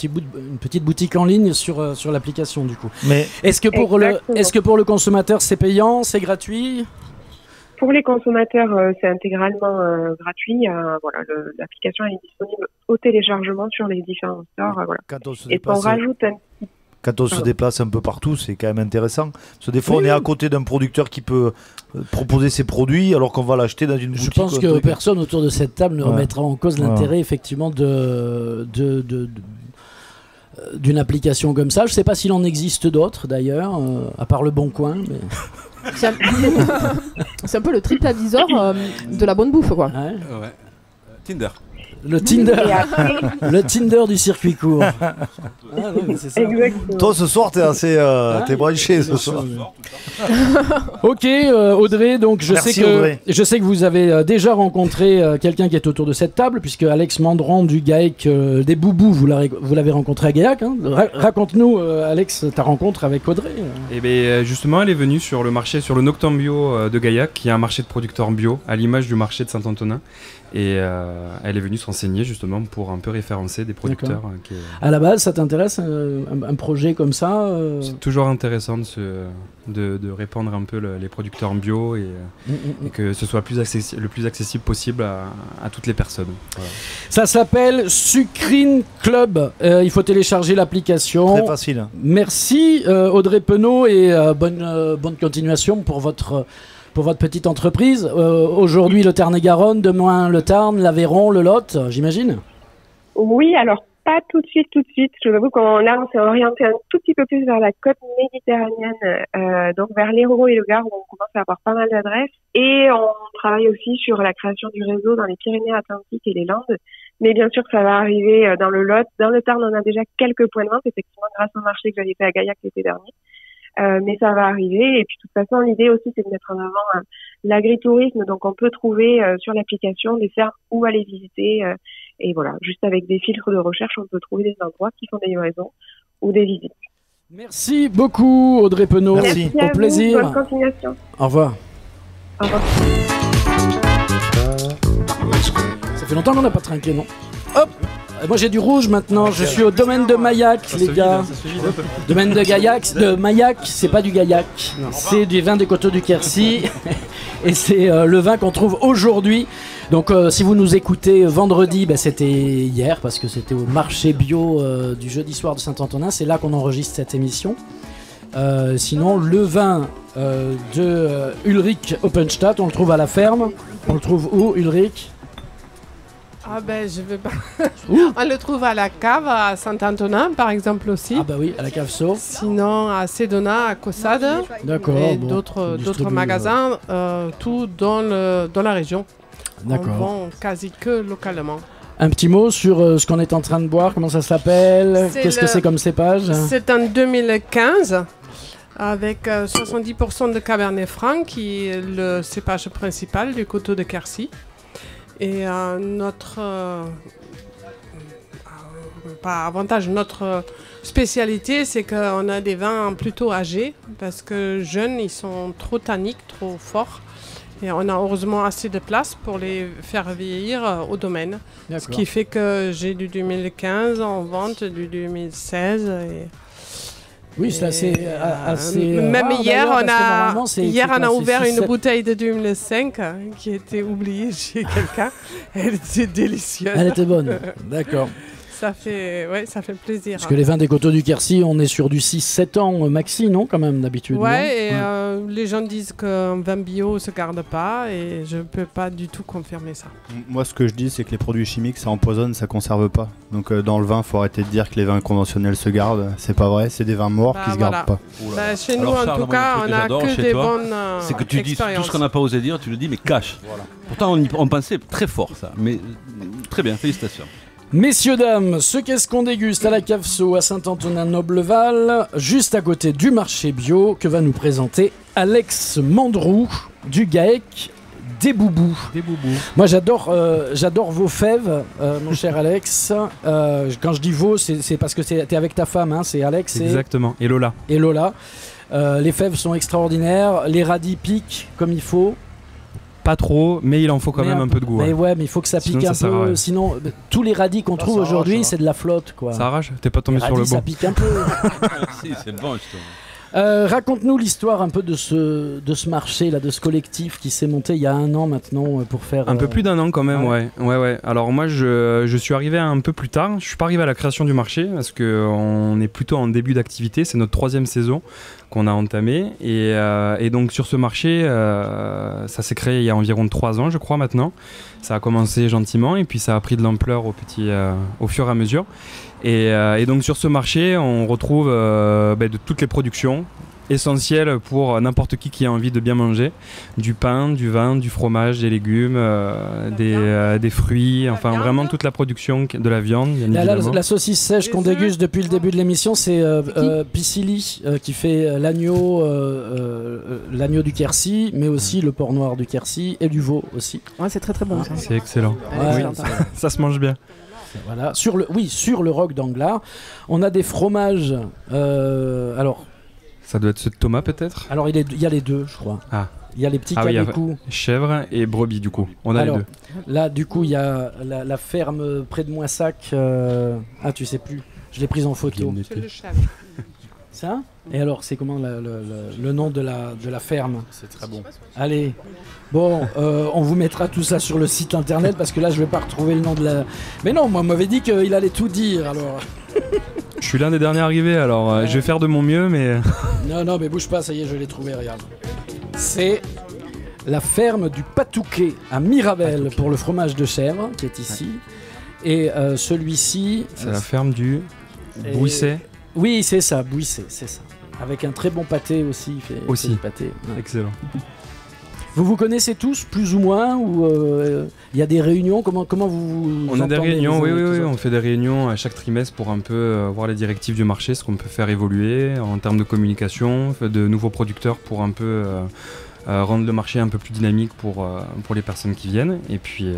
petite boutique en ligne sur l'application du coup. Mais est-ce que pour le consommateur c'est payant, c'est gratuit? Pour les consommateurs, c'est intégralement gratuit. Voilà, l'application est disponible au téléchargement sur les différents stores. Voilà. Quand on se déplace un peu partout, c'est quand même intéressant. Parce que des fois, on est à côté d'un producteur qui peut proposer ses produits alors qu'on va l'acheter dans une boutique. Je pense que personne autour de cette table ne remettra en cause l'intérêt effectivement d'une application comme ça. Je ne sais pas s'il en existe d'autres d'ailleurs, à part le Bon Coin. Mais... C'est un peu le TripAdvisor de la bonne bouffe, quoi. Ouais. Tinder. Le Tinder du circuit court. C'est ça. Toi, ce soir, t'es branché ce soir. Ok, Audrey. Donc je sais que vous avez déjà rencontré quelqu'un qui est autour de cette table, puisque Alex Mandran du GAEC des Boubous, vous l'avez rencontré à Gaillac. Hein. Raconte-nous, Alex, ta rencontre avec Audrey. Eh bien, justement, elle est venue sur le marché, sur le Nocturne Bio de Gaillac, qui est un marché de producteurs bio, à l'image du marché de Saint-Antonin. Et elle est venue se renseigner justement pour un peu référencer des producteurs. À la base, ça t'intéresse un projet comme ça C'est toujours intéressant de répandre un peu les producteurs bio et que ce soit le plus accessible possible à toutes les personnes. Voilà. Ça s'appelle Sucrine Club. Il faut télécharger l'application. Très facile. Merci Audrey Penaud et bonne continuation pour votre pour votre petite entreprise. Aujourd'hui, le Tarn-et-Garonne, demain, le Tarn, l'Aveyron, le Lot, j'imagine? Oui, alors pas tout de suite. Je vous avoue qu'on s'est orienté un tout petit peu plus vers la côte méditerranéenne, donc vers l'Hérault et le Gard, où on commence à avoir pas mal d'adresses. Et on travaille aussi sur la création du réseau dans les Pyrénées-Atlantiques et les Landes. Mais bien sûr que ça va arriver dans le Lot. Dans le Tarn, on a déjà quelques points de vente, effectivement, grâce au marché que j'avais fait à Gaillac l'été dernier. Mais ça va arriver. Et puis, de toute façon, l'idée aussi, c'est de mettre en avant l'agritourisme. Donc, on peut trouver sur l'application des fermes où aller visiter. Et voilà, juste avec des filtres de recherche, on peut trouver des endroits qui font des livraisons ou des visites. Merci beaucoup, Audrey Penaud. Merci au plaisir. Bonne continuation. Au revoir. Au revoir. Ça fait longtemps qu'on n'a pas trinqué, non? Hop! Moi j'ai du rouge maintenant, je suis au domaine de Maillac, les gars. Domaine de Gaillac, de Maillac, c'est pas du Gaillac, c'est du vin des coteaux du Quercy. Et c'est le vin qu'on trouve aujourd'hui. Donc si vous nous écoutez vendredi, c'était hier parce que c'était au marché bio du jeudi soir de Saint-Antonin, c'est là qu'on enregistre cette émission. Sinon le vin de Ulrich Oppenstadt, on le trouve à la ferme. On le trouve où, Ulrich? Ah je vais pas. On le trouve à la cave à Saint-Antonin par exemple aussi. Ah bah oui, à la cave Sceaux. Sinon à Sedona, à Caussade. D'accord. Et d'autres magasins, tout dans la région. D'accord. On vend quasi que localement. Un petit mot sur ce qu'on est en train de boire, comment ça s'appelle? Qu'est-ce que c'est comme cépage? C'est en 2015 avec 70% de Cabernet Franc qui est le cépage principal du coteau de Quercy. Et notre spécialité, c'est qu'on a des vins plutôt âgés, parce que jeunes, ils sont trop tanniques, trop forts. Et on a heureusement assez de place pour les faire vieillir au domaine. Ce qui fait que j'ai du 2015 en vente, du 2016. Oui, c'est assez même rare, hier, on a ouvert 6, une bouteille de 2005 qui était oubliée chez quelqu'un. Elle était délicieuse. Elle était bonne, d'accord. Ça fait plaisir. Parce que les vins des coteaux du Quercy, on est sur du 6-7 ans maxi, non, quand même, d'habitude? Ouais, les gens disent qu'un vin bio ne se garde pas, et je ne peux pas du tout confirmer ça. Moi, ce que je dis, c'est que les produits chimiques, ça empoisonne, ça conserve pas. Donc dans le vin, il faut arrêter de dire que les vins conventionnels se gardent. C'est pas vrai, c'est des vins morts qui se gardent pas. Chez nous, en tout cas, on n'a que des bonnes c'est que tu dis tout ce qu'on n'a pas osé dire, tu le dis, mais cache. Voilà. Pourtant, on pensait très fort ça. Mais très bien, félicitations. Messieurs, dames, ce qu'est-ce qu'on déguste à la cave Sceaux à Saint-Antonin-Nobleval, juste à côté du marché bio, que va nous présenter Alex Mandroux du GAEC des Boubous. Moi j'adore vos fèves, mon cher Alex. Quand je dis vos, c'est parce que t'es avec ta femme, hein, c'est Alex. Exactement, et Lola. Les fèves sont extraordinaires, les radis piquent comme il faut. Pas trop, mais il en faut quand même un peu de goût. Mais ouais, mais il faut que ça pique un peu. Sinon, tous les radis qu'on trouve aujourd'hui, c'est de la flotte, quoi. Ça arrache? T'es pas tombé sur le bon? Ça pique un peu. Si, c'est le bon, justement. Raconte-nous l'histoire un peu de ce marché là, de ce collectif qui s'est monté il y a 1 an maintenant pour faire... Un peu plus d'1 an quand même, ouais. Alors moi je suis arrivé un peu plus tard, je suis pas arrivé à la création du marché parce qu'on est plutôt en début d'activité, c'est notre 3e saison qu'on a entamée et donc sur ce marché ça s'est créé il y a environ 3 ans je crois maintenant. Ça a commencé gentiment et puis ça a pris de l'ampleur au fur et à mesure. Et donc sur ce marché, on retrouve de toutes les productions essentielles pour n'importe qui a envie de bien manger. Du pain, du vin, du fromage, des légumes, des fruits, enfin vraiment toute la production de la viande, bien évidemment. La saucisse sèche qu'on déguste depuis le début de l'émission, c'est Piscili qui fait l'agneau du Quercy, mais aussi le porc noir du Quercy et du veau aussi. Ouais, c'est très très bon ça. C'est excellent. Oui, ça se mange bien. Voilà. Sur le roc d'Anglas, on a des fromages. Alors, ça doit être ce Thomas peut-être. Alors il y a les deux, je crois. Ah. Il y a les petits cabécous. Chèvre et brebis du coup. On a les deux. Là, du coup, il y a la ferme près de Moissac. Ah, tu sais plus. Je l'ai prise en photo. C'est le chèvre. Ça? Et alors, c'est comment le nom de la ferme? C'est très bon. Allez. Bon, on vous mettra tout ça sur le site internet parce que là, je vais pas retrouver le nom de la... Mais non, moi, on m'avait dit qu'il allait tout dire, alors... Je suis l'un des derniers arrivés, alors je vais faire de mon mieux, mais... Non, mais bouge pas, ça y est, je l'ai trouvé, regarde. C'est la ferme du Patouquet à Mirabel pour le fromage de chèvre qui est ici. Et celui-ci... C'est la ferme du Bouisset. Oui, c'est ça, Bouisset, c'est ça. Avec un très bon pâté aussi. Il fait du pâté. Excellent. Vous connaissez tous, plus ou moins, ou il y a des réunions, comment vous On a des réunions, oui, autres on fait des réunions à chaque trimestre pour un peu voir les directives du marché, ce qu'on peut faire évoluer en termes de communication, de nouveaux producteurs pour un peu rendre le marché un peu plus dynamique pour les personnes qui viennent. Et puis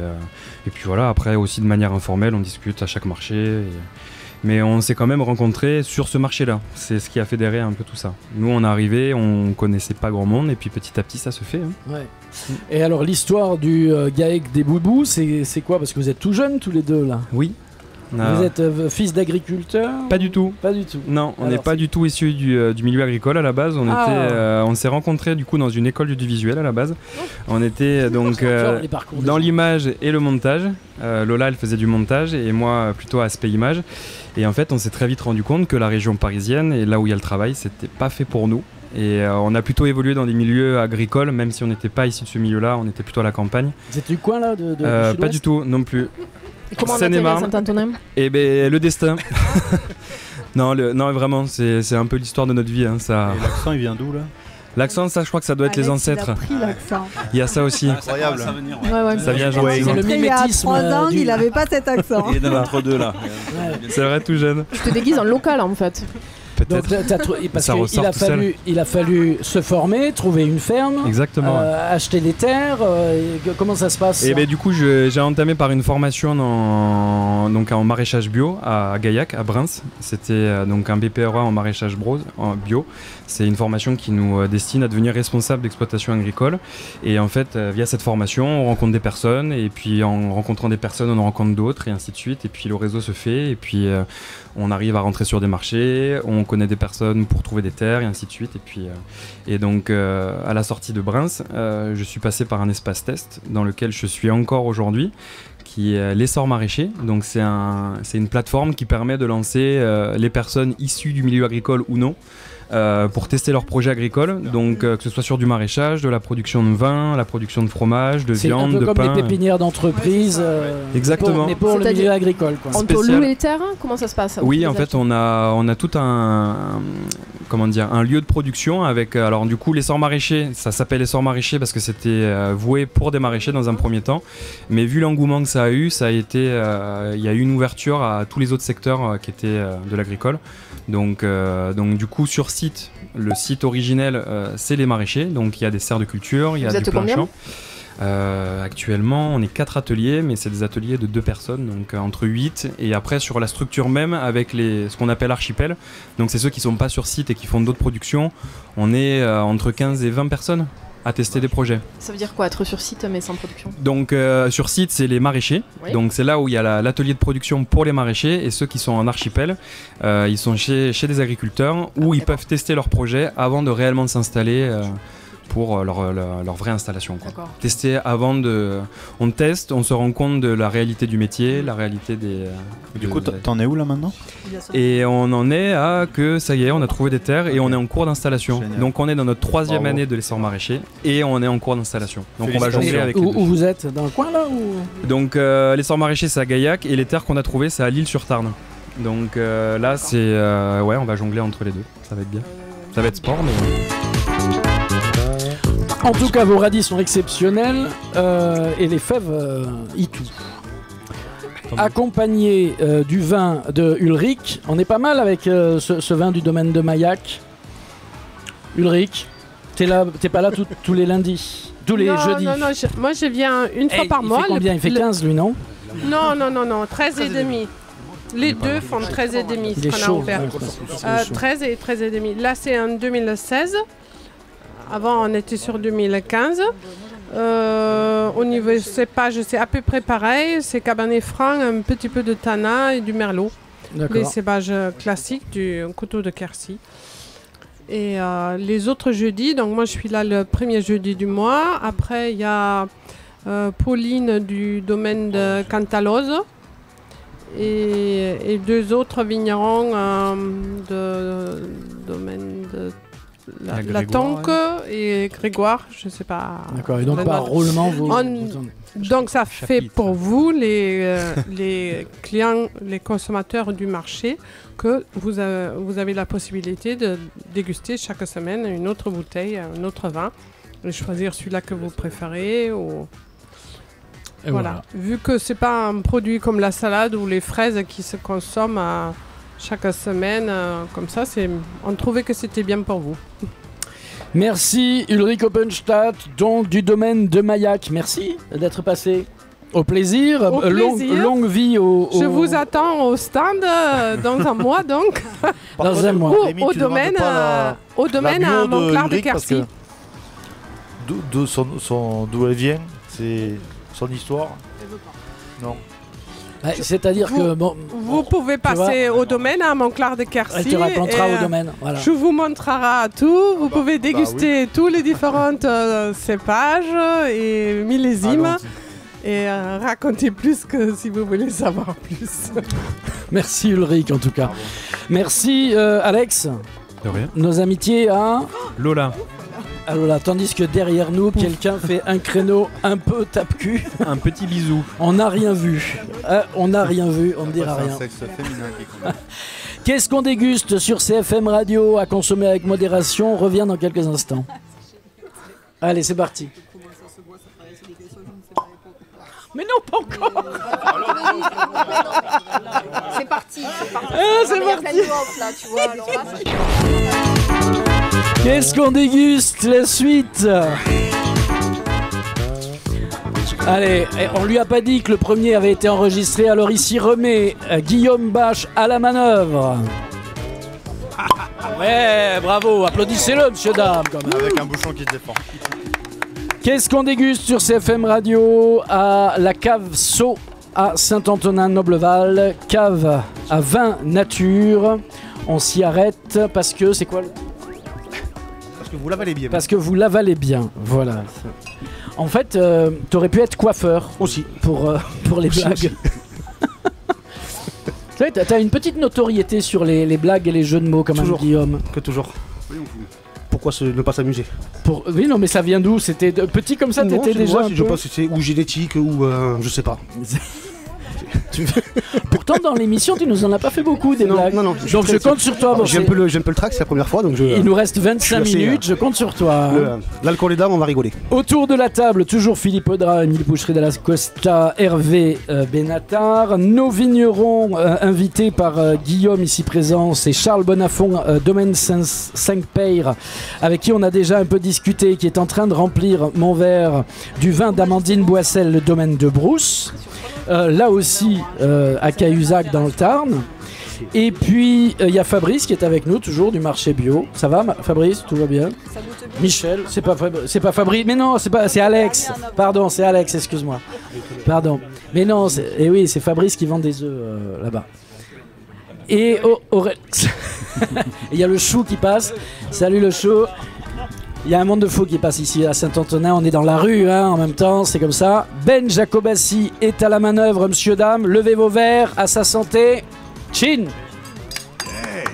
voilà, après aussi de manière informelle, on discute à chaque marché. Mais on s'est quand même rencontrés sur ce marché-là. C'est ce qui a fédéré un peu tout ça. Nous, on est arrivés, on connaissait pas grand monde, et puis petit à petit, ça se fait. Hein. Ouais. Et alors, l'histoire du GAEC des Boubous, c'est quoi? Parce que vous êtes tout jeunes tous les deux, là. Oui. Vous êtes fils d'agriculteur? Pas du tout. Pas du tout. Non, on n'est pas du tout issus du milieu agricole à la base. On s'est rencontrés du coup dans une école d'audiovisuel à la base. On était donc dans l'image et le montage. Lola, elle faisait du montage et moi plutôt aspect image. Et en fait, on s'est très vite rendu compte que la région parisienne et là où il y a le travail, c'était pas fait pour nous. Et on a plutôt évolué dans des milieux agricoles, même si on n'était pas issus de ce milieu-là, on était plutôt à la campagne. Vous êtes du coin là Pas du tout, non plus. Et comment on atterrit à Saint-Antonin? Eh ben, le destin. non, vraiment, c'est un peu l'histoire de notre vie. Hein, ça... Et l'accent, il vient d'où là? L'accent, ça, je crois que ça doit être les ancêtres. Il y a ça aussi. Incroyable. Ça vient genre. C'est le Il y a 3 ans, il n'avait pas cet accent. Il est dans l'entre-deux là. C'est vrai, tout jeune. Tu te déguises en local en fait. Donc, parce qu'il a fallu se former, trouver une ferme, exactement, acheter des terres. Comment ça se passe? Et ben, du coup, j'ai entamé par une formation en maraîchage bio à Gaillac, à Brens. C'était donc un BPRA en maraîchage bio. C'est une formation qui nous destine à devenir responsable d'exploitation agricole. Et en fait, via cette formation, on rencontre des personnes. Et puis en rencontrant des personnes, on en rencontre d'autres, et ainsi de suite. Et puis le réseau se fait. Et puis on arrive à rentrer sur des marchés. On connaît des personnes pour trouver des terres, et ainsi de suite. Et donc, à la sortie de Brens, je suis passé par un espace test dans lequel je suis encore aujourd'hui, qui est l'essor maraîcher. Donc c'est une plateforme qui permet de lancer les personnes issues du milieu agricole ou non, pour tester leurs projets agricoles, donc que ce soit sur du maraîchage, de la production de vin, la production de fromage, de viande, de pain. C'est un peu comme des pépinières d'entreprise, exactement. mais pour le milieu agricole. On peut louer les terres? Comment ça se passe? Oui, en fait, on a tout un lieu de production avec, alors du coup, l'essor maraîcher, ça s'appelle essor maraîcher parce que c'était voué pour des maraîchers dans un premier temps, mais vu l'engouement que ça a eu, il y a eu une ouverture à tous les autres secteurs qui étaient de l'agricole. Donc du coup, sur site, le site originel, c'est les maraîchers. Donc il y a des serres de culture, il y a du plein champ. Actuellement, on est 4 ateliers, mais c'est des ateliers de 2 personnes, donc entre 8. Et après, sur la structure même, avec ce qu'on appelle archipel, donc c'est ceux qui ne sont pas sur site et qui font d'autres productions, on est entre 15 et 20 personnes à tester des projets. Ça veut dire quoi, être sur site mais sans production? Donc sur site, c'est les maraîchers. Oui. Donc c'est là où il y a l'atelier de production pour les maraîchers, et ceux qui sont en archipel, ils sont chez des agriculteurs où ils peuvent tester leurs projets avant de réellement s'installer pour leur vraie installation, quoi. Tester avant on teste, on se rend compte de la réalité du métier, la réalité des... Du coup, t'en es où là maintenant? Et on en est à que ça y est, on a trouvé des terres et on est en cours d'installation. Donc on est dans notre 3e année de l'essor maraîcher et on est en cours d'installation. Donc on va jongler avec les deux. Où vous êtes? Dans le coin là ou... Donc l'essor maraîcher, c'est à Gaillac, et les terres qu'on a trouvées, c'est à L'Isle-sur-Tarn. Donc là, c'est... ouais, on va jongler entre les deux. Ça va être bien. Ça va être sport, mais... En tout cas, vos radis sont exceptionnels et les fèves y tout. Accompagné du vin de Ulrich, on est pas mal avec ce vin du domaine de Maillac. Ulrich, t'es pas là tous les lundis, tous les jeudis? Non, moi je viens une fois par mois. Il fait combien? Il fait 15 lui, non? Non, 13 et demi. Les deux font 13 et demi, ce qu'on a ouvert. 13 et 13 et demi. Là, c'est en 2016. Avant, on était sur 2015. Au niveau cépage, c'est à peu près pareil. C'est Cabernet Franc, un petit peu de Tana et du Merlot. Les cépages classiques du coteau de Quercy. Et les autres jeudis, donc moi je suis là le premier jeudi du mois. Après, il y a Pauline du domaine de Cantalose et 2 autres vignerons de domaine de la tonque et Grégoire, je ne sais pas. D'accord, et donc par roulement, donc ça fait pour vous, les clients, les consommateurs du marché, que vous avez la possibilité de déguster chaque semaine une autre bouteille, un autre vin, et choisir celui-là que vous préférez. Voilà. Vu que c'est pas un produit comme la salade ou les fraises qui se consomment chaque semaine, comme ça, on trouvait que c'était bien pour vous. Merci Ulrich Oppenstadt, donc du domaine de Maillac. Merci d'être passé. Au plaisir. Au plaisir. Longue vie au... Je vous attends au stand dans un mois donc. Dans un mois. Au domaine à Montclar de Quercy. D'où elle vient, c'est son histoire. Non. C'est-à-dire que vous pouvez passer au domaine à Montclar de Quercy. Elle te racontera au domaine. Voilà. Je vous montrerai tout. Vous pouvez déguster tous les différentes cépages et millésimes. Et racontez plus que si vous voulez savoir plus. Merci Ulrich en tout cas. Merci Alex. De rien. Nos amitiés à Lola. À Lola. Tandis que derrière nous, quelqu'un fait un créneau un peu tape-cul. Un petit bisou. On n'a rien vu. On n'a rien vu, on ne dira rien. C'est un sexe féminin qui compte. Qu'est-ce qu'on déguste sur CFM Radio à consommer avec modération? On revient dans quelques instants. Allez, c'est parti. Mais non, pas encore. C'est parti. C'est parti. Qu'est-ce qu'on déguste? La suite. Allez, on lui a pas dit que le premier avait été enregistré, alors ici remet Guillaume Bache à la manœuvre. Ouais, bravo, applaudissez-le, monsieur dame. Quand même. Avec un bouchon qui se défend. Qu'est-ce qu'on déguste sur CFM Radio à la cave Sceaux à Saint-Antonin-Nobleval, cave à vin nature. On s'y arrête parce que c'est quoi Parce que vous l'avalez bien. Parce que vous l'avalez bien, voilà. En fait, t'aurais pu être coiffeur aussi pour les blagues. Tu sais, t'as une petite notoriété sur les blagues et les jeux de mots comme un Guillaume. Que toujours. Pourquoi ne pas s'amuser? Oui, non, mais ça vient d'où? C'était petit comme ça, t'étais déjà. Je pense que c'est ou génétique ou je sais pas. Pourtant, dans l'émission, tu nous en as pas fait beaucoup des blagues. Non. Donc je compte sur toi. J'ai un peu le track, c'est la première fois. Donc il nous reste 25 minutes, je compte sur toi. L'alcool est dames, on va rigoler. Autour de la table, toujours Philippe Audra, Émile Boucherie de la Costa, Hervé Benatar. Nos vignerons invités par Guillaume ici présent, c'est Charles Bonafont, domaine 5 Peyre, avec qui on a déjà un peu discuté, qui est en train de remplir mon verre du vin d'Amandine Boissel, le domaine de Brousse. Là aussi à Cahuzac dans le Tarn. Et puis il y a Fabrice qui est avec nous toujours du marché bio. Ça va Fabrice, tout va bien? Michel, c'est pas Fabrice, mais non, c'est Alex. Pardon, c'est Alex, excuse-moi. Pardon. Mais non, oui, c'est Fabrice qui vend des œufs là-bas. Et il y a le chou qui passe. Salut le chou. Il y a un monde de fous qui passe ici à Saint-Antonin, on est dans la rue en même temps, c'est comme ça. Ben Jacobassi est à la manœuvre, monsieur, dame, levez vos verres, à sa santé. Chin. Hey.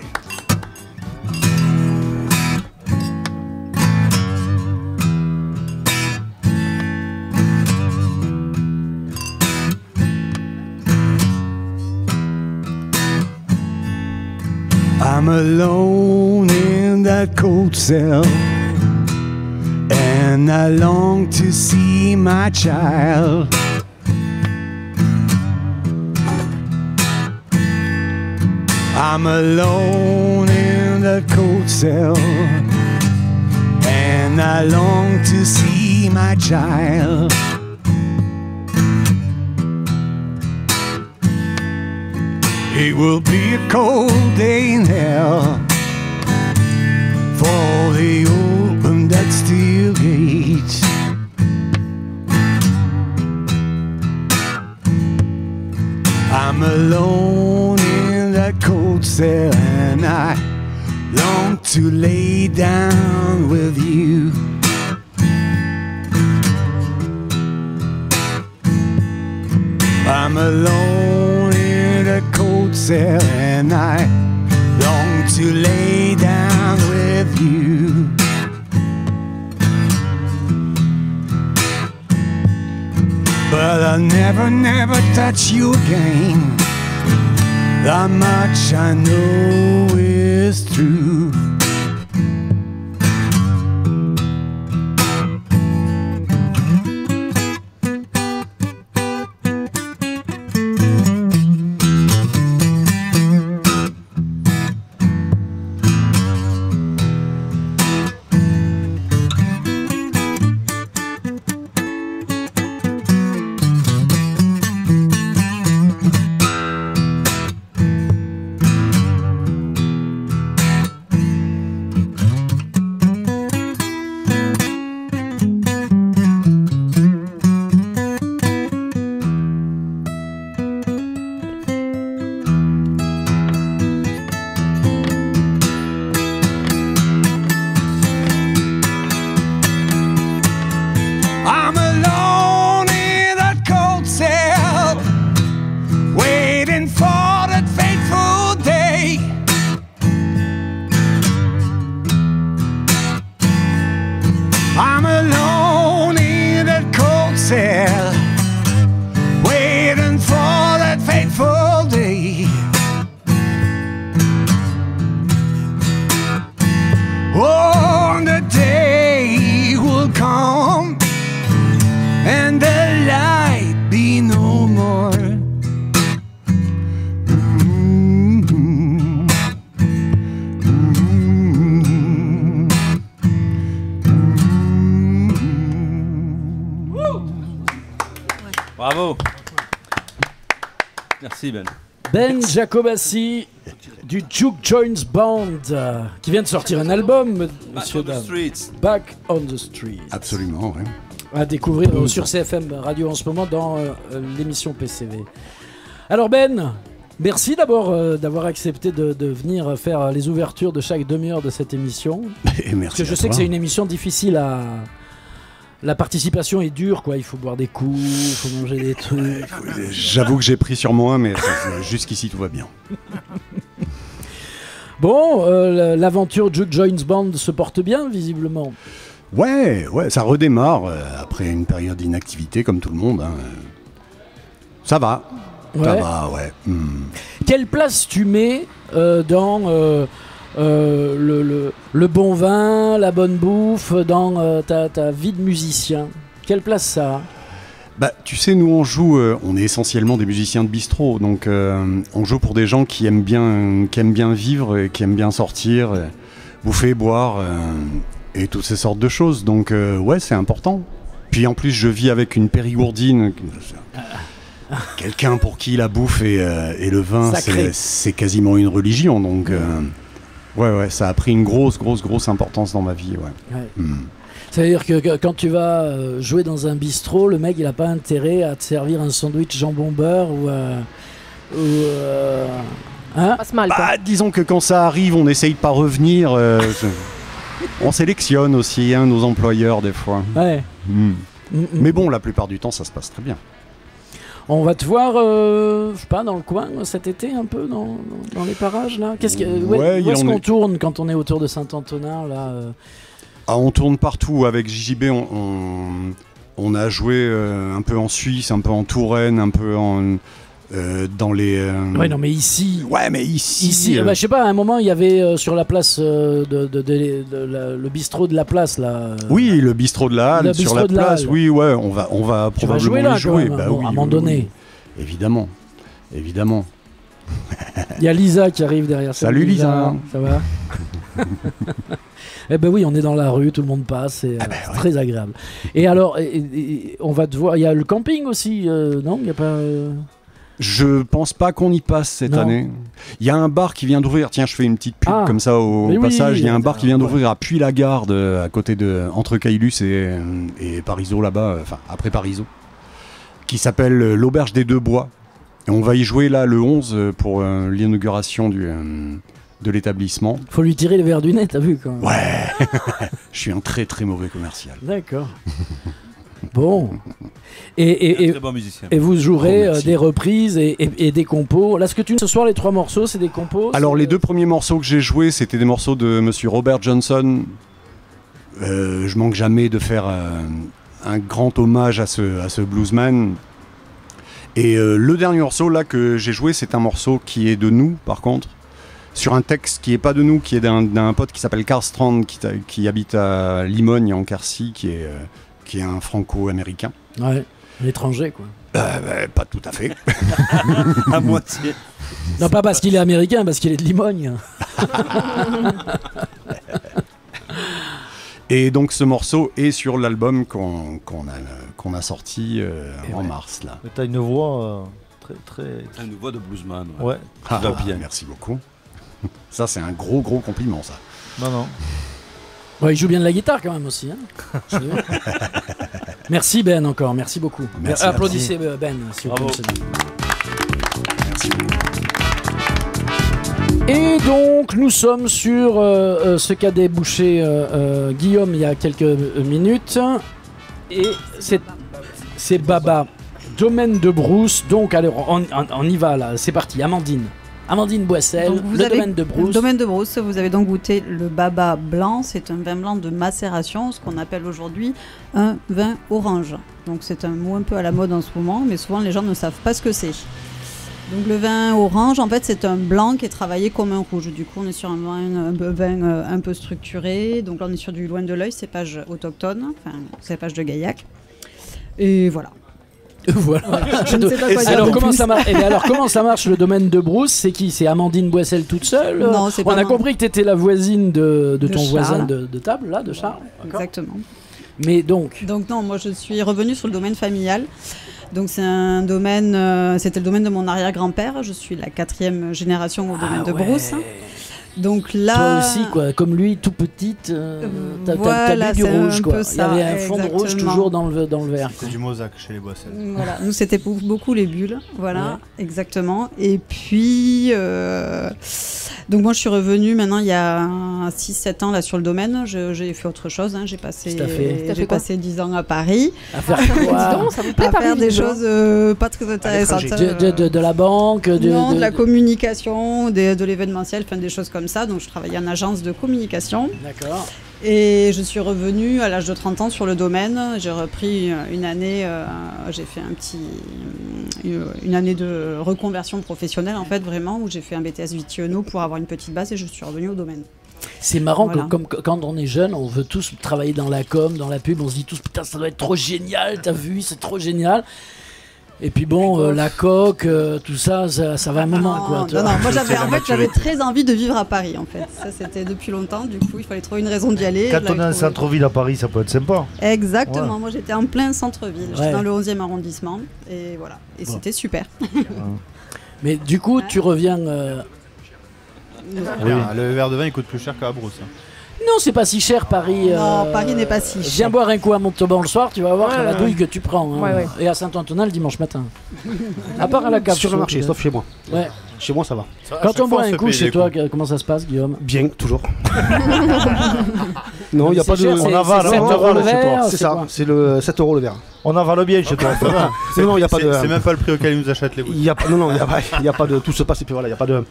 I'm alone in that cold cell, and I long to see my child. I'm alone in the cold cell, and I long to see my child. It will be a cold day in hell for the open that steel gates. I'm alone in that cold cell, and I long to lay down with you. I'm alone in a cold cell, and I long to lay down with you. never, never touch you again. That much I know is true. I'm alone in that cold cell, waiting for that fateful day. I'm alone in that cold cell, waiting for that fateful day. Oh, the day will come and the light be no more. Bravo. Merci Ben. Ben Jacobassi du Juke Joints Band qui vient de sortir un album, monsieur Dame. Back on the Street. Absolument, oui. À découvrir sur CFM Radio en ce moment dans l'émission PCV. Alors Ben, merci d'abord d'avoir accepté de venir faire les ouvertures de chaque demi-heure de cette émission. Et merci. Parce que je sais que c'est une émission difficile à... La participation est dure, quoi. Il faut boire des coups, il faut manger des trucs. J'avoue que j'ai pris sur moi, mais jusqu'ici tout va bien. Bon, l'aventure Juke Joints Band se porte bien, visiblement. Ouais, ça redémarre après une période d'inactivité, comme tout le monde. Hein. Ça va. Ouais. Ça va, ouais. Quelle place tu mets dans le bon vin, la bonne bouffe, dans ta vie de musicien? Quelle place ça a? Bah, tu sais, nous on joue, on est essentiellement des musiciens de bistrot, donc on joue pour des gens qui aiment bien vivre, et qui aiment bien sortir, bouffer, boire, et toutes ces sortes de choses. Donc ouais, c'est important. Puis en plus, je vis avec une périgourdine, quelqu'un pour qui la bouffe et le vin, c'est quasiment une religion. Donc ouais, ça a pris une grosse importance dans ma vie. Ouais. Ça veut dire que quand tu vas jouer dans un bistrot, le mec il a pas intérêt à te servir un sandwich jambon beurre ou hein? Passe mal, bah, disons que quand ça arrive, on essaye de pas revenir. On sélectionne aussi nos employeurs des fois. Ouais. Mais bon, la plupart du temps, ça se passe très bien. On va te voir, je sais pas, dans le coin cet été, un peu dans les parages là. Où est-ce qu'on tourne quand on est autour de Saint-Antonin là on tourne partout. Avec JJB, on a joué un peu en Suisse, un peu en Touraine, un peu dans les. Ouais, non, mais ici. Ouais, mais ici. Bah, je sais pas, à un moment, il y avait sur la place le bistrot de la place là. Oui, le bistrot de la Halle, sur la place. Oui, ouais, on va probablement jouer là, y jouer. Bah, oui, à un moment donné. Oui. Évidemment. Il y a Lisa qui arrive derrière. Salut Lisa. Ça va? Eh ben oui, on est dans la rue, tout le monde passe, c'est très agréable. Et alors, on va te voir. Il y a le camping aussi, non? Il y a pas. Je pense pas qu'on y passe cette année. Il y a un bar qui vient d'ouvrir. Tiens, je fais une petite pub comme ça au passage. Il y a un bar qui vient d'ouvrir à Puy-la-Garde, à côté entre Caylus et Parisot là-bas, enfin après Parisot, qui s'appelle l'Auberge des Deux Bois. Et on va y jouer là le 11 pour l'inauguration de l'établissement. Faut lui tirer les verres du nez, t'as vu quand même. Ouais. Je suis un très mauvais commercial. D'accord. Bon. Et très bon musicien. Et vous jouerez des reprises et des compos. Là, ce soir, les 3 morceaux, c'est des compos? Alors, les 2 premiers morceaux que j'ai joués, c'était des morceaux de monsieur Robert Johnson. Je manque jamais de faire un grand hommage à ce bluesman. Et le dernier morceau là que j'ai joué, c'est un morceau qui est de nous, par contre, sur un texte qui est pas de nous, qui est d'un pote qui s'appelle Karl Strand, qui habite à Limogne en Quercy, qui est un franco-américain. Ouais, l'étranger quoi. Pas tout à fait. À moitié. Non, pas parce qu'il est américain, parce qu'il est de Limogne. Et donc ce morceau est sur l'album qu'on a sorti en mars là. T'as une voix très. T'as une voix de bluesman. Ouais. Bien. Merci beaucoup. Ça c'est un gros compliment ça. Non. Ouais, il joue bien de la guitare quand même aussi. Hein. Merci Ben encore, merci beaucoup. Merci, applaudissez Ben s'il vous plaît. Merci. Et donc nous sommes sur ce qu'a débouché Guillaume il y a quelques minutes. Et c'est Baba, domaine de Brousse. Donc alors on y va là, c'est parti. Amandine Boissel, domaine de Brousse. Le domaine de Brousse, vous avez donc goûté le Baba blanc. C'est un vin blanc de macération, ce qu'on appelle aujourd'hui un vin orange. Donc c'est un mot un peu à la mode en ce moment, mais souvent les gens ne savent pas ce que c'est. Donc le vin orange, en fait, c'est un blanc qui est travaillé comme un rouge. Du coup, on est sur un vin un peu structuré. Donc là, on est sur du loin de l'œil, cépage autochtone, enfin cépage de Gaillac. Et voilà. Voilà. Je ne sais pas quoi dire alors, de comment plus. ça marche alors comment ça marche le domaine de Brousse? C'est qui? C'est Amandine Boissel toute seule? Non, c'est pas On a moi. compris que tu étais la voisine de ton Charles. voisin de table, là, de Charles. Exactement. Mais donc non, moi je suis revenue sur le domaine familial. Donc c'est un domaine, c'était le domaine de mon arrière-grand-père. Je suis la 4e génération au domaine de Brousse. Donc là, toi aussi, quoi, comme lui, tout petite, t'as bu du rouge, quoi. Il y avait un fond de rouge toujours dans le verre. C'est du Mozac chez les Boissel. Voilà, nous c'était beaucoup les bulles, voilà, exactement. Et puis, donc moi je suis revenue maintenant il y a 6-7 ans là sur le domaine. J'ai fait autre chose, hein. J'ai passé 10 ans à Paris. À faire quoi? Dis donc, ça vous plaît à faire des choses pas très intéressantes. De la banque, de la communication, de l'événementiel, enfin des choses comme ça. Donc je travaillais en agence de communication. D'accord. Et je suis revenue à l'âge de 30 ans sur le domaine. J'ai repris une année, j'ai fait une année de reconversion professionnelle en fait vraiment, où j'ai fait un BTS Vitiono pour avoir une petite base et je suis revenue au domaine. C'est marrant Voilà. que comme quand on est jeune, on veut tous travailler dans la com, dans la pub, on se dit tous putain ça doit être trop génial, t'as vu, c'est trop génial. Et puis bon, la coque, tout ça va un moment quoi. Non, moi j'avais très envie de vivre à Paris en fait. Ça c'était depuis longtemps, du coup il fallait trouver une raison d'y aller. Quand on est en centre-ville à Paris, ça peut être sympa. Exactement, Ouais. moi j'étais en plein centre-ville, j'étais dans le 11e arrondissement et voilà, et c'était super. Mais du coup, tu reviens. Le verre de vin il coûte plus cher qu'à Brousse. Hein. Non, c'est pas si cher Paris. Non, Paris n'est pas si cher. Viens boire un coup à Montauban le soir, tu vas voir la douille que tu prends. Hein. Ouais. Et à Saint-Antonin le dimanche matin. À part à la cave. Sur le marché, sauf chez moi. Ouais. Chez moi, ça va. Quand on boit un coup chez toi, comment ça se passe, Guillaume? Bien, toujours. Non, il n'y a pas de. On avale, 7 euros le verre. C'est ça, c'est le 7 euros le verre. On avale bien chez toi. Non, il n'y a pas de. C'est même pas le prix auquel ils nous achètent les bouteilles. Non, il n'y a pas de. Tout se passe et puis voilà, il n'y a pas de.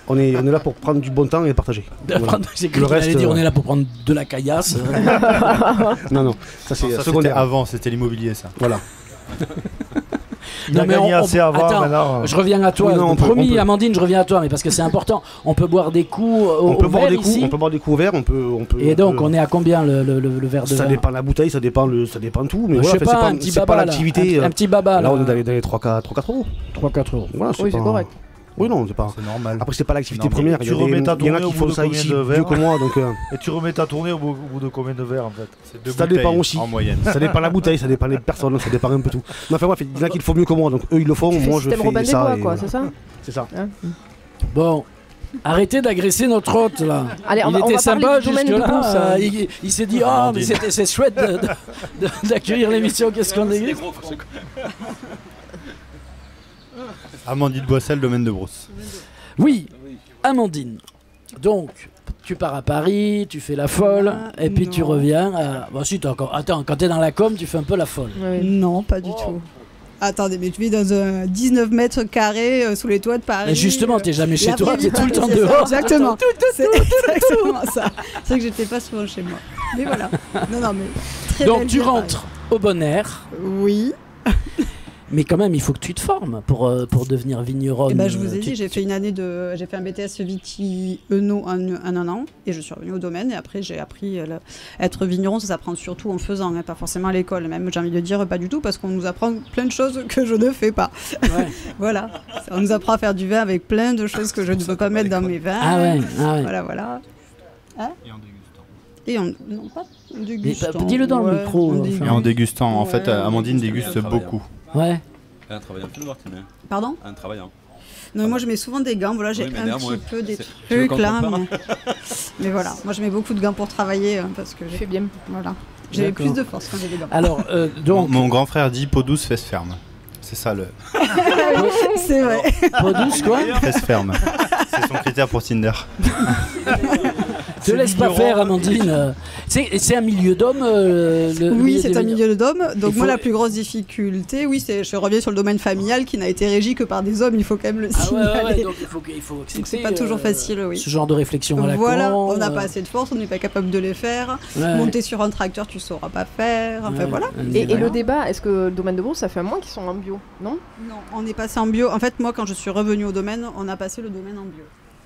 On est là pour prendre du bon temps et partager. Voilà. C'est que le reste, dire, on est là pour prendre de la caillasse. Non, ça c'est secondaire. Avant, c'était l'immobilier ça. Voilà. Il a gagné assez avant, attends, maintenant. Je reviens à toi. Promis, Amandine, je reviens à toi, mais parce que c'est important. On peut boire des coups au verre ici. On peut boire des coups au verre. Et donc, on est à combien le verre de vin? Ça dépend de la bouteille, ça dépend tout. Mais je voilà, sais pas, c'est pas l'activité. Un petit baba là. Là, on est dans les 3-4 euros. 3-4 euros. Voilà, oui, c'est correct. Oui, non, c'est pas. C'est normal. Après, c'est pas l'activité première. Tu remets ta tournée au bout de combien de verres? Mieux que moi, donc. Et tu remets ta tournée au bout de combien de verres en fait? Ça dépend aussi. En moyenne. Ça dépend de la bouteille, ça dépend des personnes, ça dépend un peu tout. Mais enfin bref, il y en a qui le font mieux que moi, donc eux ils le font, moi je fais ça. C'est ça? C'est ça. Bon. Arrêtez d'agresser notre hôte là. Allez, il était sympa jusque là. Il il s'est dit ah mais c'est chouette d'accueillir l'émission. Qu'est-ce qu'on est. Amandine Boissel, domaine de Brousse. Oui, Amandine. Donc, tu pars à Paris, tu fais la folle, et puis tu reviens. Bon, si, attends, quand t'es dans la com, tu fais un peu la folle. Non, pas du tout. Attendez, mais tu vis dans un 19 mètres carrés sous les toits de Paris. Mais justement, t'es jamais chez toi, t'es tout le temps dehors. Exactement. C'est exactement ça. C'est vrai que j'étais pas souvent chez moi. Mais voilà. Non, mais très donc belle tu vie, rentres au bon air. Oui. Mais quand même, il faut que tu te formes pour devenir vigneronne. Et ben, je vous ai dit, j'ai fait un BTS Viti Eno en un an et je suis revenue au domaine et après j'ai appris être vigneron, ça s'apprend surtout en faisant, pas forcément à l'école. Même j'ai envie de dire pas du tout parce qu'on nous apprend plein de choses que je ne fais pas. Ouais. Voilà, on nous apprend à faire du vin avec plein de choses que je ne peux pas mettre dans mes vins. Ah ouais. Voilà. Hein et non, pas en dégustant. Dis-le dans le micro. Et en dégustant, en fait, Amandine déguste beaucoup. Ouais. Un travaillant, tu le vois, Pardon ? Un travaillant. Non, moi je mets souvent des gants, voilà, j'ai un petit peu des trucs là. Mais voilà, moi je mets beaucoup de gants pour travailler parce que j'ai bien. Voilà. J'ai plus de force quand j'ai des gants. Alors, donc. Mon grand frère dit peau douce, fesse ferme. C'est ça le. C'est vrai. Peau douce, quoi ? Fesse ferme. C'est son critère pour Tinder. Te laisse pas faire, Amandine. C'est un milieu d'hommes. Oui, c'est un milieu d'hommes. Donc moi, la plus grosse difficulté, oui, c'est je reviens sur le domaine familial qui n'a été régi que par des hommes. Il faut quand même le signaler. Donc il faut accepter. C'est pas toujours facile, oui. Ce genre de réflexion à la con. Voilà, on n'a pas assez de force, on n'est pas capable de les faire. Monter sur un tracteur, tu sauras pas faire. Enfin voilà. Et le débat, est-ce que le domaine de Brousse, ça fait un mois qu'ils sont en bio, non ? Non, on est passé en bio. En fait, moi, quand je suis revenue au domaine, on a passé le domaine en bio.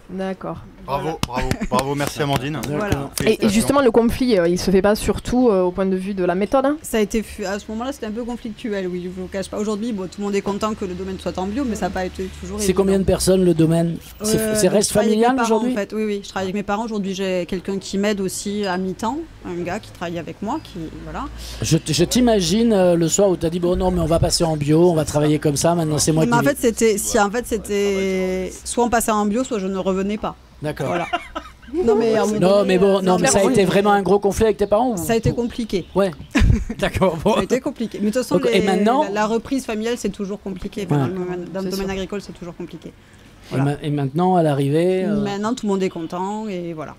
D'accord. Bravo, merci Amandine. Voilà. Et justement, le conflit, il se fait pas surtout au point de vue de la méthode, hein ? Ça a été à ce moment-là, c'était un peu conflictuel, oui, je vous le cache pas. Aujourd'hui, tout le monde est content que le domaine soit en bio, mais ça n'a pas été toujours évident. C'est combien de personnes le domaine ? C'est reste familial aujourd'hui ? En fait, oui, je travaille avec mes parents. Aujourd'hui, j'ai quelqu'un qui m'aide aussi à mi-temps, un gars qui travaille avec moi, voilà. Je t'imagine le soir où tu as dit bon non, mais on va passer en bio, on va travailler comme ça. Maintenant, c'est moi qui. Mais en fait, c'était soit on passait en bio, soit je ne revenais pas. D'accord. Voilà. Mais ça a été vraiment un gros conflit avec tes parents ou... Ça a été compliqué. Ouais. D'accord. Bon. Ça a été compliqué. Mais de toute façon, et maintenant... la reprise familiale, c'est toujours compliqué. Ouais. Dans le domaine agricole, c'est toujours compliqué. Voilà. Et maintenant, à l'arrivée... Maintenant, tout le monde est content et voilà.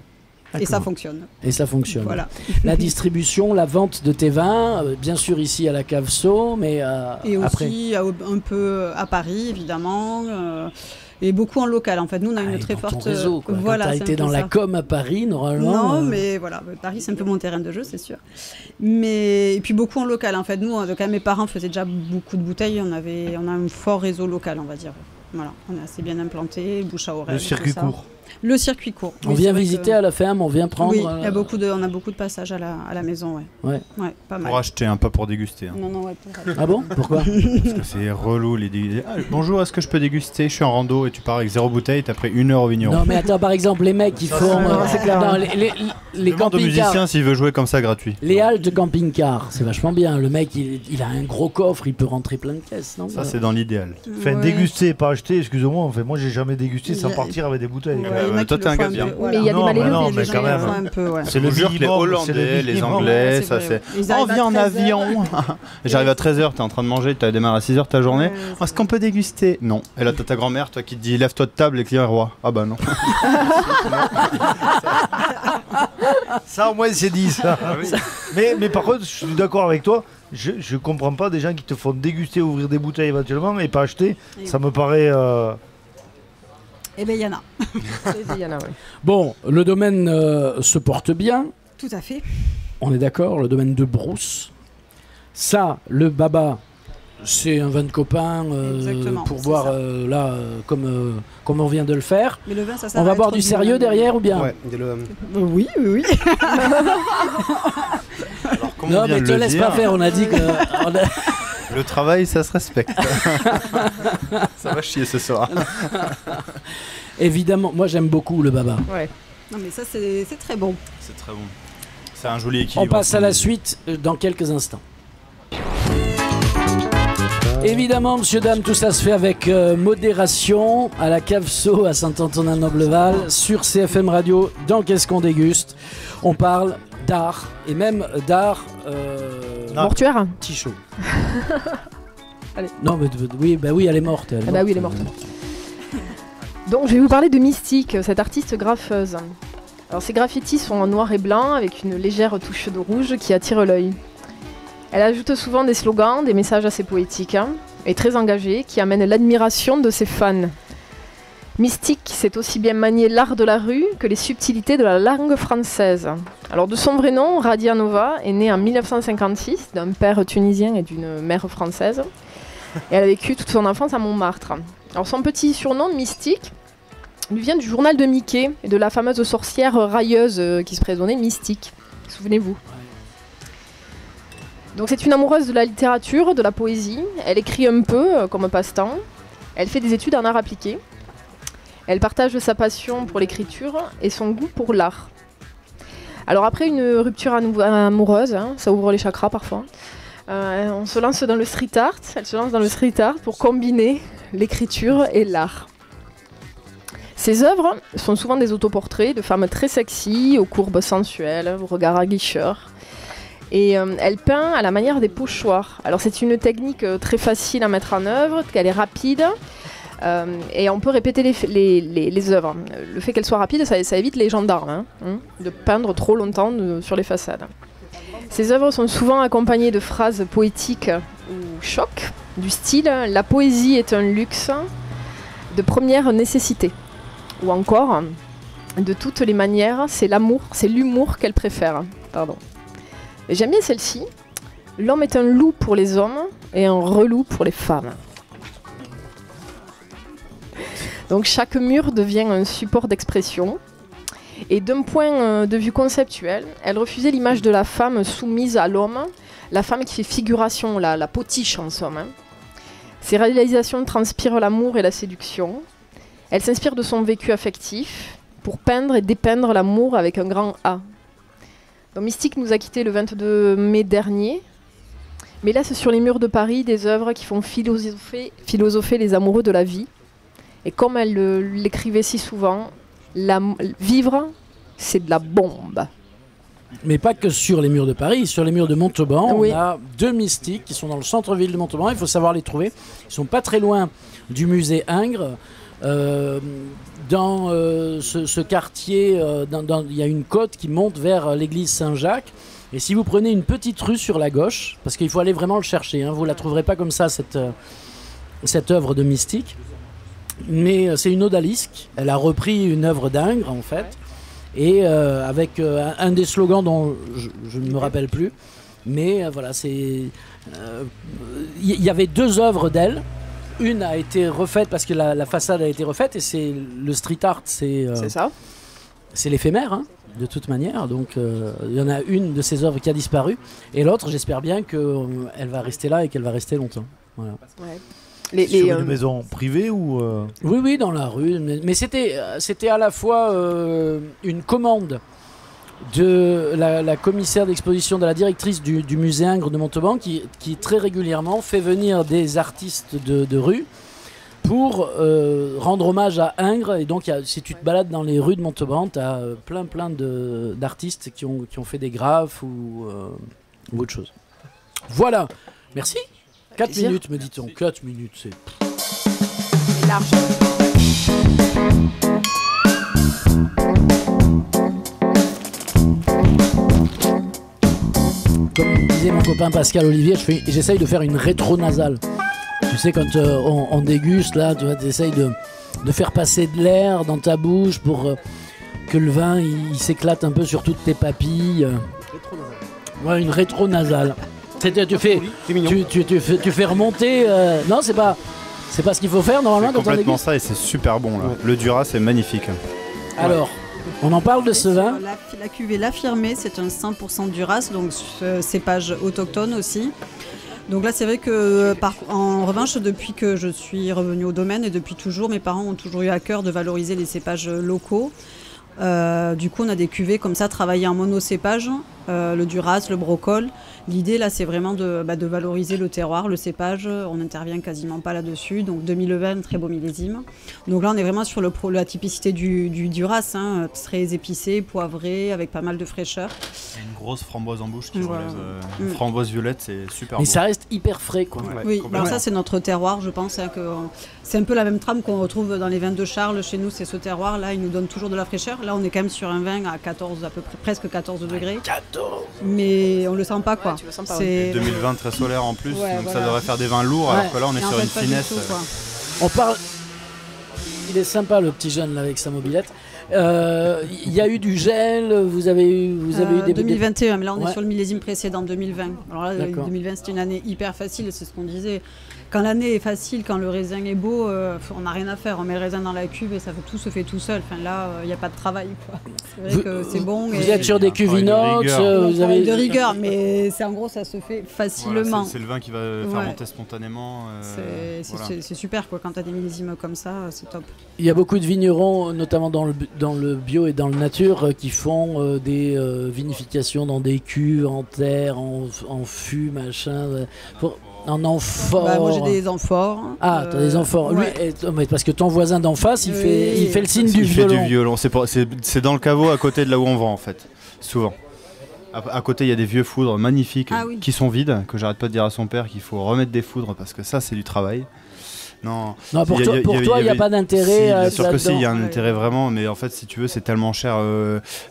Et ça fonctionne. Et ça fonctionne. Voilà. La distribution, la vente de tes vins, bien sûr ici à la Cave Sceaux, mais et après... aussi un peu à Paris, évidemment. Et beaucoup en local, en fait. Nous, on a une très forte... réseau, quoi. Voilà, quand t'as été dans la com à Paris, normalement... Non, mais voilà, Paris, c'est un peu mon terrain de jeu, c'est sûr. Et puis beaucoup en local, en fait. Nous, quand même, mes parents faisaient déjà beaucoup de bouteilles. On a un fort réseau local, on va dire. Voilà, on est assez bien implanté, bouche à oreille. Le circuit court. Le circuit court. On vient visiter à la ferme, on vient prendre... Oui, on a beaucoup de passages à la maison, ouais, pas mal. Pour acheter, pas pour déguster. Hein. Non, ouais. Ah bon ? Pourquoi ? Parce que c'est relou les déguster. Bonjour, est-ce que je peux déguster ? Je suis en rando et tu pars avec 0 bouteille, t'as pris 1 heure au vigneron. Non mais attends, par exemple, les mecs qui font... les camping-cars. Musicien s'il veut jouer comme ça gratuit. Les halles de camping-car, c'est vachement bien. Le mec, il a un gros coffre, il peut rentrer plein de caisses, non ? Ça, c'est dans l'idéal. Enfin, déguster, pas acheter, excusez-moi. Enfin, moi, j'ai jamais dégusté sans partir avec des bouteilles. Toi, t'es un gars bien. Mais il y a des malheureux, non, mais quand même. C'est le jure que les Hollandais, les Anglais, ça c'est. On vient en avion. J'arrive à 13h, t'es en train de manger, t'as démarré à 6h ta journée. Est-ce qu'on peut déguster ? Non. Et là, t'as ta grand-mère, toi, qui te dit lève-toi de table, les clients est roi. Ah bah non. Ça, au moins, c'est dit ça. Mais par contre, je suis d'accord avec toi. Je comprends pas des gens qui te font déguster, ouvrir des bouteilles éventuellement et pas acheter. Ça me paraît. Eh bien, il y en a. Bon, le domaine se porte bien. Tout à fait. On est d'accord, le domaine de Brousse. Ça, le baba, c'est un vin de copain pour boire là, comme on vient de le faire. Mais le vin, ça on va boire du sérieux derrière ou bien ? Ouais, oui. Alors, non, mais te laisse pas faire, on a dit que... Le travail, ça se respecte. Ça va chier ce soir. Évidemment, moi j'aime beaucoup le baba. Ouais. Non mais ça c'est très bon. C'est très bon. C'est un joli équilibre. On passe à la suite dans quelques instants. Évidemment, monsieur, dame, tout ça se fait avec modération à la Cave Sceaux à Saint-Antonin-Nobleval sur CFM Radio. Dans Qu'est-ce qu'on déguste ? On parle d'art et même d'art mortuaire. Tichot. Allez. Non, mais oui, elle est morte. Oui, elle est morte. Donc, je vais vous parler de Mystique, cette artiste graffeuse. Alors, ses graffitis sont en noir et blanc avec une légère touche de rouge qui attire l'œil. Elle ajoute souvent des slogans, des messages assez poétiques et très engagés qui amènent l'admiration de ses fans. Mystique sait aussi bien manier l'art de la rue que les subtilités de la langue française. Alors de son vrai nom, Radia Nova est née en 1956 d'un père tunisien et d'une mère française. Et elle a vécu toute son enfance à Montmartre. Alors son petit surnom, Mystique, lui vient du journal de Mickey et de la fameuse sorcière railleuse qui se prénommait Mystique. Souvenez-vous. Donc c'est une amoureuse de la littérature, de la poésie. Elle écrit un peu comme passe-temps. Elle fait des études en art appliqué. Elle partage sa passion pour l'écriture et son goût pour l'art. Alors après une rupture amoureuse, ça ouvre les chakras parfois, on se lance dans le street art. Elle se lance dans le street art pour combiner l'écriture et l'art. Ses œuvres sont souvent des autoportraits de femmes très sexy, aux courbes sensuelles, au regard aguicheur. Et elle peint à la manière des pochoirs. Alors c'est une technique très facile à mettre en œuvre, qu'elle est rapide. Et on peut répéter les œuvres. Le fait qu'elles soient rapides, ça évite les gendarmes de peindre trop longtemps sur les façades. Ces œuvres sont souvent accompagnées de phrases poétiques ou chocs, du style « La poésie est un luxe de première nécessité » ou encore « De toutes les manières, c'est l'humour qu'elle préfère ». Pardon. Et j'aime bien celle-ci. « L'homme est un loup pour les hommes et un relou pour les femmes ». Donc chaque mur devient un support d'expression. Et d'un point de vue conceptuel, elle refusait l'image de la femme soumise à l'homme, la femme qui fait figuration, la potiche en somme. Ses réalisations transpirent l'amour et la séduction. Elle s'inspire de son vécu affectif pour peindre et dépeindre l'amour avec un grand A. Donc Mystique nous a quittés le 22 mai dernier, mais laisse sur les murs de Paris des œuvres qui font philosopher les amoureux de la vie. Et comme elle l'écrivait si souvent, vivre, c'est de la bombe. Mais pas que sur les murs de Paris, sur les murs de Montauban, oui. On a 2 mystiques qui sont dans le centre-ville de Montauban, il faut savoir les trouver. Ils sont pas très loin du musée Ingres. Dans ce quartier, il y a une côte qui monte vers l'église Saint-Jacques. Et si vous prenez une petite rue sur la gauche, parce qu'il faut aller vraiment le chercher, vous ne la trouverez pas comme ça, cette œuvre de Mystique. Mais c'est une odalisque. Elle a repris une œuvre d'Ingres, en fait. Et avec un des slogans dont je ne me rappelle plus. Mais voilà, c'est... Il y avait 2 œuvres d'elle. Une a été refaite parce que la façade a été refaite. Et c'est le street art, c'est ça. C'est l'éphémère, de toute manière. Donc il y en a une de ces œuvres qui a disparu. Et l'autre, j'espère bien qu'elle va rester là et qu'elle va rester longtemps. Voilà. Ouais. Sur une maison privée ou Oui, dans la rue. Mais c'était à la fois une commande de la commissaire d'exposition, de la directrice du musée Ingres de Montauban, qui très régulièrement fait venir des artistes de rue pour rendre hommage à Ingres. Et donc, si tu te balades dans les rues de Montauban, tu as plein d'artistes qui ont fait des graphes ou autre chose. Voilà. Merci. 4 minutes, me dit-on. 4 minutes, c'est large. Comme disait mon copain Pascal Olivier, j'essaye de faire une rétro-nasale. Tu sais, quand on déguste, là, tu vois, essayes de faire passer de l'air dans ta bouche pour que le vin il s'éclate un peu sur toutes tes papilles. Ouais, une rétro-nasale. Tu fais remonter. Non, c'est pas ce qu'il faut faire normalement quand on complètement ça et c'est super bon là. Ouais. Le Duras c'est magnifique. Alors, on en parle de ce vin. La cuvée L'Affirmé, c'est un 100% Duras, donc cépage autochtone aussi. Donc là, c'est vrai que en revanche, depuis que je suis revenue au domaine et depuis toujours, mes parents ont toujours eu à cœur de valoriser les cépages locaux. Du coup, on a des cuvées comme ça, travaillées en monocépage, le Duras, le Brocol. L'idée là, c'est vraiment de valoriser le terroir, le cépage. On n'intervient quasiment pas là-dessus. Donc 2020, très beau millésime. Donc là, on est vraiment sur la typicité du Duras, très épicé, poivré, avec pas mal de fraîcheur. Et une grosse framboise en bouche qui relève. Une framboise violette, c'est super Mais beau. ça reste hyper frais, quoi. Ouais, oui, alors ça, c'est notre terroir, je pense. C'est un peu la même trame qu'on retrouve dans les vins de Charles. Chez nous, c'est ce terroir. Là, il nous donne toujours de la fraîcheur. Là, on est quand même sur un vin à 14, à peu près, presque 14 degrés. 14. Mais on le sent pas, quoi. Ouais, tu le sens pas, c'est 2020 très solaire en plus, donc voilà. Ça devrait faire des vins lourds, alors que là, on est sur une finesse. On parle. Il est sympa le petit jeune là avec sa mobilette. Il y a eu du gel, vous avez eu des 2021, mais là on est sur le millésime précédent, 2020. Alors là, 2020 c'était une année hyper facile, c'est ce qu'on disait. quand l'année est facile, quand le raisin est beau, on n'a rien à faire. On met le raisin dans la cuve et tout se fait tout seul. Enfin, là, il n'y a pas de travail, quoi. C'est vrai que c'est bon. Vous êtes sur des cuves inox, vous avez de rigueur, mais en gros, ça se fait facilement. Voilà, c'est le vin qui va fermenter spontanément. C'est super, quoi. Quand tu as des millésimes comme ça, c'est top. Il y a beaucoup de vignerons, notamment dans le bio et dans le nature, qui font des vinifications dans des cuves, en terre, en fût, machin. En amphore. Moi j'ai des amphores. Ah, t'as des amphores. Ouais. Lui, parce que ton voisin d'en face, il fait le signe du violon. Il fait du violon. C'est dans le caveau à côté de là où on vend en fait. Souvent. À côté, il y a des vieux foudres magnifiques qui sont vides, que j'arrête pas de dire à son père qu'il faut remettre des foudres parce que ça, c'est du travail. Non, pour toi, il n'y a pas d'intérêt. Bien sûr que si, il y a un intérêt vraiment, mais en fait, si tu veux, c'est tellement cher.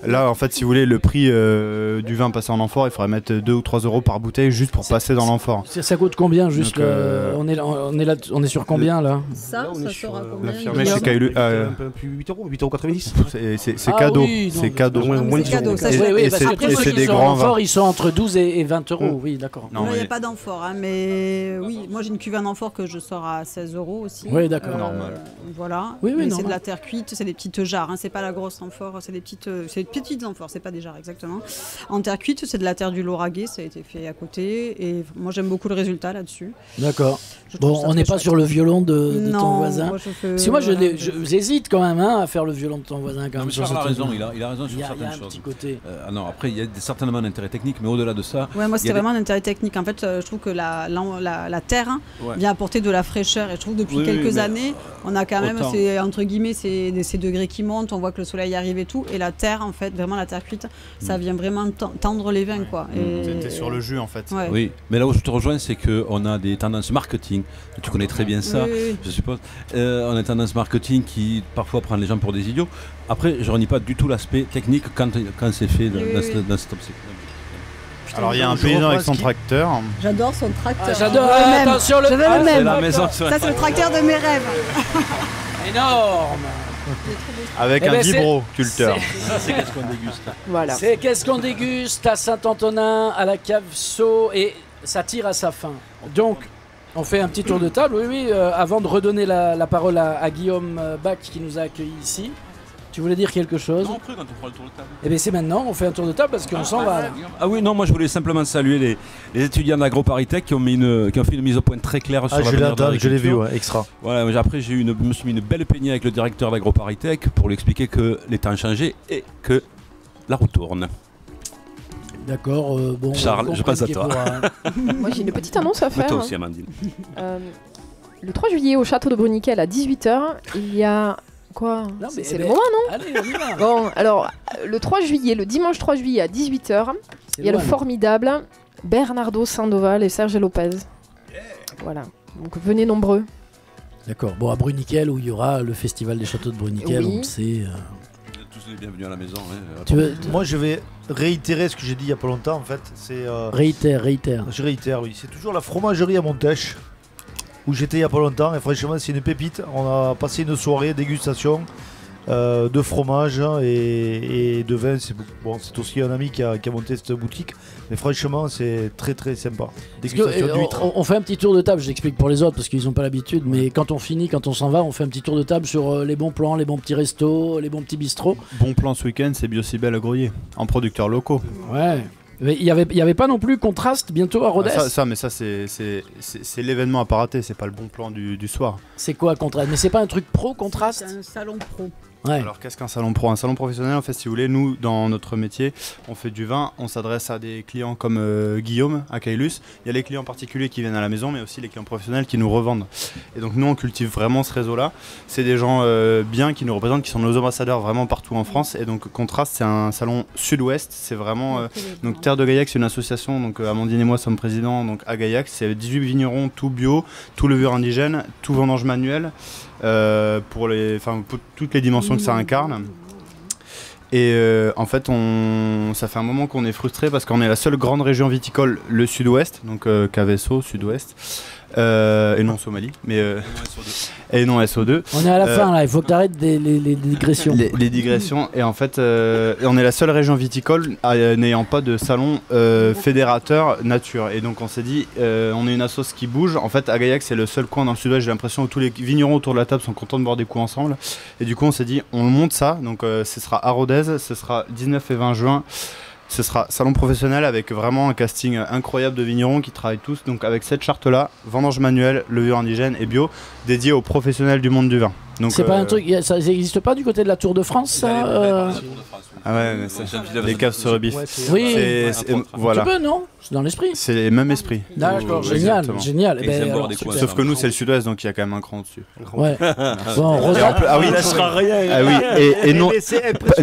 Là, en fait, si vous voulez, le prix du vin passé en amphore, il faudrait mettre 2 ou 3 euros par bouteille juste pour passer dans l'amphore. Ça coûte combien juste donc, on est sur combien là? Ça sort à combien? L'affirmé chez Caillou. Un peu plus 8 euros, 8,90 €. C'est cadeau. C'est cadeau. Et c'est des grands vins. Ils sont entre 12 et 20 euros, oui, d'accord. Il n'y a pas d'amphore, mais oui, moi j'ai une cuve en amphore que je sors à 16 € aussi. Oui, d'accord. Normal. Voilà. Oui, c'est de la terre cuite, c'est des petites jarres, hein, c'est pas la grosse amphore, c'est des petites amphores, c'est pas des jarres exactement. En terre cuite, c'est de la terre du Lauragais, ça a été fait à côté et moi j'aime beaucoup le résultat là-dessus. D'accord. Bon, on n'est pas sur le violon de ton voisin. Parce que moi j'hésite quand même à faire le violon de ton voisin quand même. Charles a raison, il a raison sur certaines choses. Côté. Non, après il y a certainement un intérêt technique, mais au-delà de ça. Ouais, moi c'était vraiment un intérêt technique. En fait, je trouve que la terre vient apporter de la fraîcheur et je trouve depuis quelques années, on a quand même entre guillemets ces degrés qui montent, on voit que le soleil arrive et tout, et la terre en fait, vraiment la terre cuite, ça vient vraiment tendre les vins quoi. T'es sur le jus en fait. Ouais. Oui, mais là où je te rejoins, c'est qu'on a des tendances marketing. Tu connais très bien ça, je suppose. On a une tendance marketing qui parfois prend les gens pour des idiots. Après, je renie pas du tout l'aspect technique quand c'est fait dans cette optique. Alors il y a un paysan avec son tracteur. J'adore son tracteur. J'adore. Attention, je veux le même. La maison, ça c'est le tracteur de mes rêves. Énorme. Avec un vibroculteur. Ça c'est qu'est-ce qu'on déguste. Voilà. C'est qu'est-ce qu'on déguste à Saint-Antonin, à la cave Sceaux, et ça tire à sa fin. Donc, on fait un petit tour de table, avant de redonner la parole à Guillaume Bach qui nous a accueillis ici. Tu voulais dire quelque chose? Non, après quand on fera le tour de table. Eh bien c'est maintenant, on fait un tour de table parce qu'on s'en va. Ah oui, non, moi je voulais simplement saluer les étudiants de l'AgroParisTech qui ont fait une mise au point très claire sur l'avenir de l'agriculture. Je l'ai vu, extra. Voilà, après je me suis mis une belle peignée avec le directeur de l'AgroParisTech pour lui expliquer que les temps ont changé et que la roue tourne. D'accord, bon. Charles, je passe à toi. Moi j'ai une petite annonce à faire. Toi aussi, Amandine. Le 3 juillet au château de Bruniquel à 18h, il y a... Quoi? C'est le moment, non? Allez, on y va. Bon, alors, le 3 juillet, le dimanche 3 juillet à 18h, il y a le formidable Bernardo Sandoval et Serge Lopez. Voilà, donc venez nombreux. D'accord, bon, à Bruniquel où il y aura le festival des châteaux de Bruniquel, on le sait. Vous êtes tous les bienvenus à la maison. Moi je vais réitérer ce que j'ai dit il y a pas longtemps en fait. Réitère. Je réitère, oui. C'est toujours la fromagerie à Montèche. Où j'étais il n'y a pas longtemps et franchement c'est une pépite. On a passé une soirée dégustation de fromage et de vin. C'est aussi un ami qui a monté cette boutique, mais franchement c'est très très sympa. Dégustation d'huîtres. On fait un petit tour de table, j'explique pour les autres parce qu'ils n'ont pas l'habitude, mais quand on finit, quand on s'en va, on fait un petit tour de table sur les bons plans, les bons petits restos, les bons petits bistrots. Bon plan ce week-end, c'est Biocibel à Groyer, en producteurs locaux. Ouais. Mais il y avait pas non plus Contraste bientôt à Rodez. Mais ça c'est l'événement à pas rater, c'est pas le bon plan du soir. C'est quoi Contraste? Mais c'est pas un truc pro Contraste? C'est un salon pro. Ouais. Alors qu'est-ce qu'un salon pro? Un salon professionnel, en fait, si vous voulez, nous dans notre métier, on fait du vin, on s'adresse à des clients comme Guillaume à Caylus. Il y a les clients particuliers qui viennent à la maison, mais aussi les clients professionnels qui nous revendent. Et donc nous on cultive vraiment ce réseau-là. C'est des gens bien qui nous représentent, qui sont nos ambassadeurs vraiment partout en France. Et donc Contraste, c'est un salon sud-ouest. C'est vraiment donc Terre de Gaillac, c'est une association. Donc Amandine et moi sommes présidents. Donc à Gaillac, c'est 18 vignerons, tout bio, tout levure indigène, tout vendange manuel. Pour toutes les dimensions que ça incarne. Et en fait, ça fait un moment qu'on est frustré parce qu'on est la seule grande région viticole, le sud-ouest, donc Cavesso, sud-ouest, et non Somalie, mais et non SO2. On est à la fin là, il faut que tu arrêtes les digressions. Les digressions, et en fait, on est la seule région viticole n'ayant pas de salon fédérateur nature. Et donc on s'est dit, on est une assoce qui bouge. En fait, à Gaillac, c'est le seul coin dans le sud-ouest, j'ai l'impression, où tous les vignerons autour de la table sont contents de boire des coups ensemble. Et du coup, on s'est dit, on monte ça. Donc ce sera à Rodez, ce sera 19 et 20 juin. Ce sera salon professionnel avec vraiment un casting incroyable de vignerons qui travaillent tous. Donc avec cette charte-là, vendange manuelle, levure indigène et bio, dédié aux professionnels du monde du vin. C'est pas un truc, ça n'existe pas du côté de la Tour de France, ça Ah ouais, mais les caves se rebiffent. Oui, voilà. Tu peux, non? C'est dans l'esprit. C'est les mêmes esprits. D'accord, génial, génial. Sauf que nous, c'est le sud-ouest, donc il y a quand même un cran dessus. Ouais. Bon, Rodez, ah oui, rien. Ah oui, et non.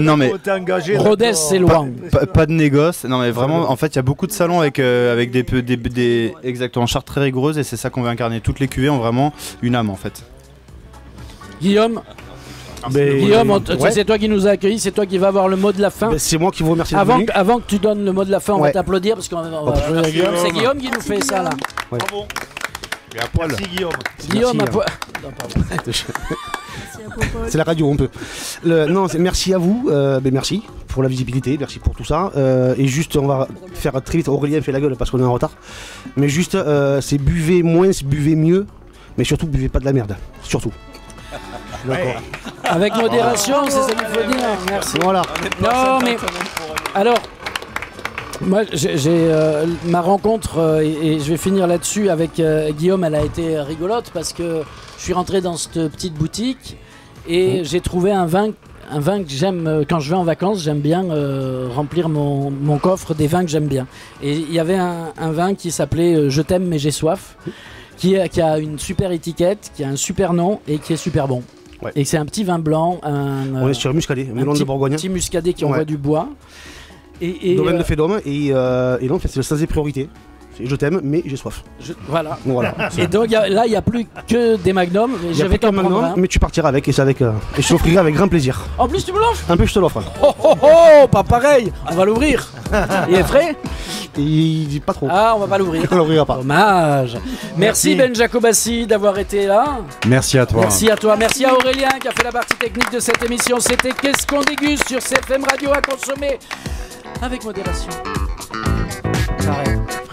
Non mais Rodez, c'est loin. Pas de négoce. Non mais vraiment, en fait, il y a beaucoup de salons avec des exactement chartes très rigoureuses, et c'est ça qu'on veut incarner. Toutes les cuvées ont vraiment une âme en fait. Guillaume, c'est toi qui nous as accueillis, c'est toi qui vas avoir le mot de la fin. C'est moi qui vous remercie. Avant que tu donnes le mot de la fin, on va t'applaudir parce qu'on va c'est Guillaume qui nous fait ça là. Ouais. Bravo. Merci Guillaume. Guillaume à poil. C'est la radio, on peut. Merci à vous, merci pour la visibilité, merci pour tout ça. Et juste, on va faire très vite. Aurélien fait la gueule parce qu'on est en retard. Mais juste, c'est buvez moins, buvez mieux, mais surtout buvez pas de la merde, surtout. D'accord. Avec modération, c'est ça qu'il faut dire. Merci. Voilà. Non, mais alors, moi, j'ai ma rencontre et je vais finir là-dessus avec Guillaume. Elle a été rigolote parce que je suis rentré dans cette petite boutique et j'ai trouvé un vin que j'aime. Quand je vais en vacances, j'aime bien remplir mon coffre des vins que j'aime bien. Et il y avait un vin qui s'appelait Je t'aime mais j'ai soif, qui a une super étiquette, qui a un super nom et qui est super bon. Ouais. Et c'est un petit vin blanc, on est sur muscadet, melon de Bourgogne. Un petit muscadet qui envoie du bois. Domaine de Fédôme, et non, en fait, c'est le sens des priorités. Je t'aime, mais j'ai soif. Voilà. Et donc là, il n'y a plus que des magnums. Je vais t'en prendre un. Mais tu partiras avec, et je t'offrirai avec grand plaisir. En plus, tu me l'offres? En plus, je te l'offre. Oh, pas pareil. On va l'ouvrir. Il est frais? Il dit pas trop. Ah, on va pas l'ouvrir. On l'ouvrira pas. Dommage. Merci Ben Jacobassi d'avoir été là. Merci à toi. Merci à toi. Merci à Aurélien qui a fait la partie technique de cette émission. C'était Qu'est-ce qu'on déguste sur CFM Radio, à consommer avec modération. J'arrête.